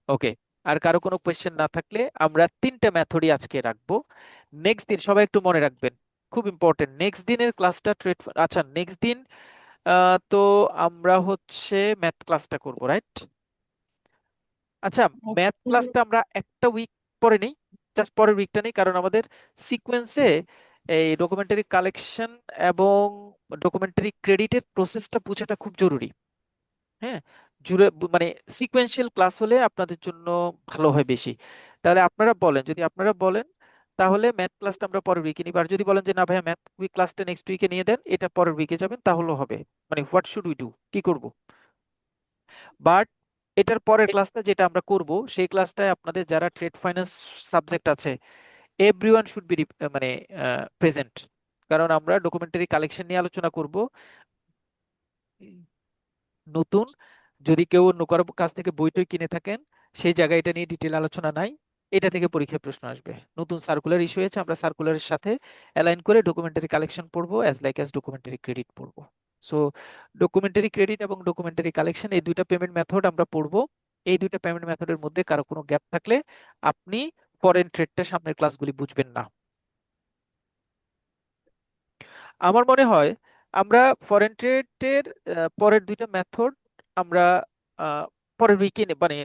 ওকে, আর কারো কোনো কোয়েশ্চেন না থাকলে আমরা 3টে মেথডই আজকে রাখবো। নেক্সট দিন সবাই একটু মনে রাখবেন, খুব ইম্পর্টেন্ট, নেক্সট দিনের ক্লাসটা ট্রেড, আচ্ছা নেক্সট দিন তো আমরা হচ্ছে ম্যাথ ক্লাসটা করব, রাইট? আচ্ছা ম্যাথ ক্লাসটা আমরা একটা উইক পরে নেই, জাস্ট পরের উইকটা নেই, কারণ আমাদের সিকোয়েন্সে এই ডকুমেন্টারি কালেকশন এবং ডকুমেন্টারি ক্রেডিটের প্রসেসটা বোঝাটা খুব জরুরি। হ্যাঁ, জুড়ে মানে সিকোয়েন্সিয়াল ক্লাস হলে আপনাদের জন্য ভালো হয় বেশি। তাহলে আপনারা বলেন, যদি আপনারা বলেন তাহলে ম্যাথ ক্লাসটা আমরা পরের উইকে নিব, আর যদি বলেন যে না ভাইয়া ম্যাথ উইক ক্লাসটা নেক্সট উইকে নিয়ে দেন, এটা পরের উইকে যাবেন, তাহলেও হবে। মানে হোয়াট শুড উই ডু, কি করব? বাট এটার পরের ক্লাসটা যেটা আমরা করব, সেই ক্লাসটায় আপনাদের যারা ট্রেড ফাইন্যান্স সাবজেক্ট আছে এভরিওয়ান শুড বি মানে প্রেজেন্ট, কারণ আমরা ডকুমেন্টারি কালেকশন নিয়ে আলোচনা করব। নতুন যদি কেউ অন্য কারো কাছ থেকে বই টই কিনে থাকেন, সেই জায়গায় এটা নিয়ে ডিটেল আলোচনা নাই। এটা থেকে পরীক্ষায় প্রশ্ন আসবে। নতুন সার্কুলার ইস্যু হয়েছে, আমরা সার্কুলারের সাথে অ্যালাইন করে ডকুমেন্টারি কালেকশন পড়বো as like as documentary credit পড়বো। সো ডকুমেন্টারি ক্রেডিট এবং ডকুমেন্টারি কালেকশন এই দুইটা পেমেন্ট মেথড আমরা পড়বো। এই দুইটা পেমেন্ট মেথডের মধ্যে কারো কোনো গ্যাপ থাকলে আপনি ফরেন ট্রেডটা সামনের ক্লাসগুলি বুঝবেন না। আমার মনে হয় আমরা ফরেন ট্রেডের পরের দুইটা মেথড আমরা পরের উইকে মানে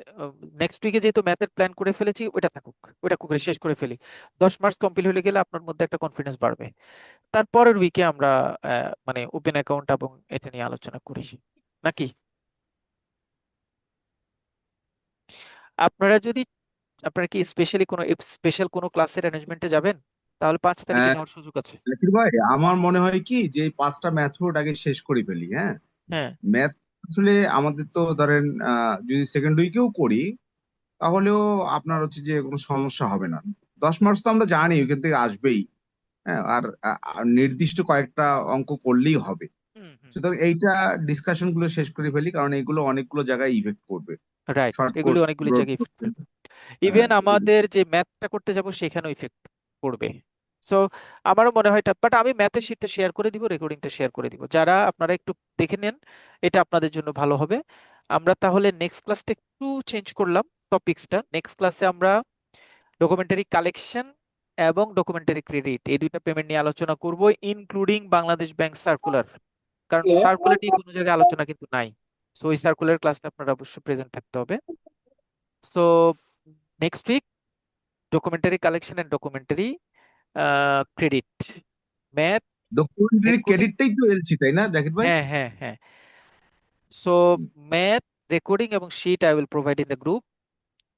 নেক্সট উইকে যেহেতু ম্যাথের প্ল্যান করে ফেলেছি, ওটা করে শেষ করে ফেলি। 10 মার্কস কমপ্লিট হয়ে গেলে আপনার মধ্যে একটা কনফিডেন্স বাড়বে। তারপরের উইকে আমরা মানে ওপেন অ্যাকাউন্ট এবং এটা নিয়ে আলোচনা করি, নাকি? আপনারা যদি আপনারা কি স্পেশাল কোনো ক্লাসের অ্যারেঞ্জমেন্টে যাবেন, তাহলে 5 তারিখে নেওয়ার সুযোগ আছে। জাকির ভাই, আমার মনে হয় কি যে এই 5টা মেথড আগে শেষ করে ফেলি। হ্যাঁ, হ্যাঁ, ম্যাথ আসলে আমাদের তো ধরেন যদি সেকেন্ড উইকেও করি তাহলেও আপনার হচ্ছে যে কোনো সমস্যা হবে না। 10 মার্কস তো আমরা জানি ওইখান থেকে আসবেই। হ্যাঁ, আর নির্দিষ্ট কয়েকটা অঙ্ক করলেই হবে। হুম হুম, সুতরাং এইটা ডিসকাশন গুলো শেষ করে ফেলি, কারণ এগুলো অনেকগুলো জায়গায় ইফেক্ট করবে। রাইট, শর্ট এগুলি কোর্স অনেকগুলি ব্রড জায়গায় ইফেক্ট কোর্সে। করবে। ইভেন আমাদের যে ম্যাথটা করতে যাব সেখানেও ইফেক্ট পড়বে। সো আমারও মনে হয় বাট আমি ম্যাথের শিটটা শেয়ার করে দিব, রেকর্ডিংটা শেয়ার করে দিব, যারা আপনারা একটু দেখে নেন, এটা আপনাদের জন্য ভালো হবে। আমরা তাহলে নেক্সট ক্লাসটা একটু চেঞ্জ করলাম টপিকসটা। নেক্সট ক্লাসে আমরা ডকুমেন্টারি কালেকশন এবং ডকুমেন্টারি ক্রেডিট এই দুইটা পেমেন্ট নিয়ে আলোচনা করব, ইনক্লুডিং বাংলাদেশ ব্যাংক সার্কুলার, কারণ সার্কুলার নিয়ে কোনো জায়গায় আলোচনা কিন্তু নাই। সো ওই সার্কুলার ক্লাসটা আপনারা অবশ্যই প্রেজেন্ট থাকতে হবে। So next week documentary collection and documentary credit, math, documentary recording. ক্রেডিটটাই তো এলসি, তাই না জাকির ভাই? হ্যাঁ হ্যাঁ হ্যাঁ। সো ম্যাথ, রেকর্ডিং এবং sheet I will provide in the group,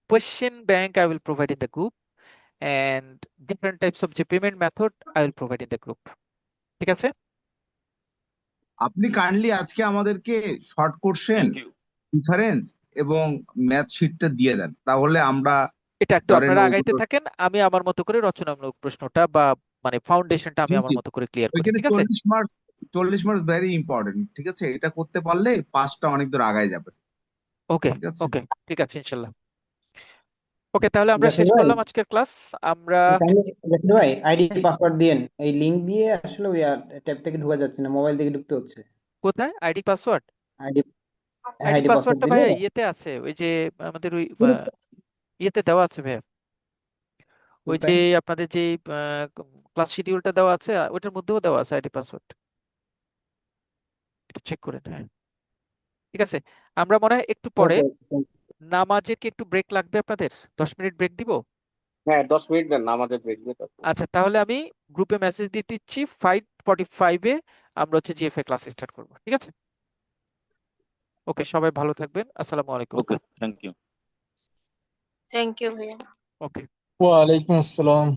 question bank I will provide in the group, and different types of যে payment method I will provide in the group. ঠিক আছে? আপনি কাইন্ডলি আজকে আমাদেরকে short question, difference এবং math শিটটা দিয়ে দেন, তাহলে আমরা এটা একটু ধরেন আপনারা আগাইতে ওগুলো। থাকেন, আমি আমার মতো করে রচনামূলক প্রশ্নটা বা মানে ফাউন্ডেশনটা আমি জি আমার জি, মতো করে ক্লিয়ার করি। ওইখানে ঠিক আছে? 40 মার্কস, 40 মার্কস ভেরি ইম্পর্টেন্ট। ঠিক আছে, এটা করতে পারলে 5টা অনেক দূর আগায় যাবে। ওকে ঠিক আছে, ওকে, ঠিক আছে ইনশাল্লাহ। ওকে, তাহলে আমরা জাকির শেষ ভাই, করলাম আজকের ক্লাস। আমরা জাকির ভাই আইডি পাসওয়ার্ড দিয়েন। এই লিংক দিয়ে আসলে ওই ট্যাব থেকে ঢোকা যাচ্ছে না, মোবাইল থেকে ঢুকতে হচ্ছে। কোথায় ID password? ID ID ID password পাসওয়ার্ডটা দিলে ভাইয়া ইয়েতে আছে, ওই যে আমাদের ওই ইয়েতে দেওয়া আছে ভাইয়া, ওই যে কোথায়? আপনাদের যে ক্লাস শিডিউলটা দেওয়া আছে ওইটার মধ্যেও দেওয়া আছে আইডি পাসওয়ার্ড, একটু চেক করেন। হ্যাঁ, ঠিক আছে। আমরা মনে হয় একটু পরে ওকে, নামাজের কি একটু ব্রেক লাগবে আপনাদের? 10 মিনিট ব্রেক দিব? হ্যাঁ 10 মিনিট দেন না, আমাদের ব্রেক দিয়ে তারপর। আচ্ছা, তাহলে আমি গ্রুপে মেসেজ দিয়ে দিচ্ছি 5:45-এ আমরা হচ্ছে জিএফএ ক্লাস স্টার্ট করব। ঠিক আছে? ওকে, সবাই ভালো থাকবেন। আসসালামু আলাইকুম। ওকে, থ্যাংক ইউ। থ্যাংক ইউ ভাইয়া। ওকে। ওয়ালাইকুম আসসালাম।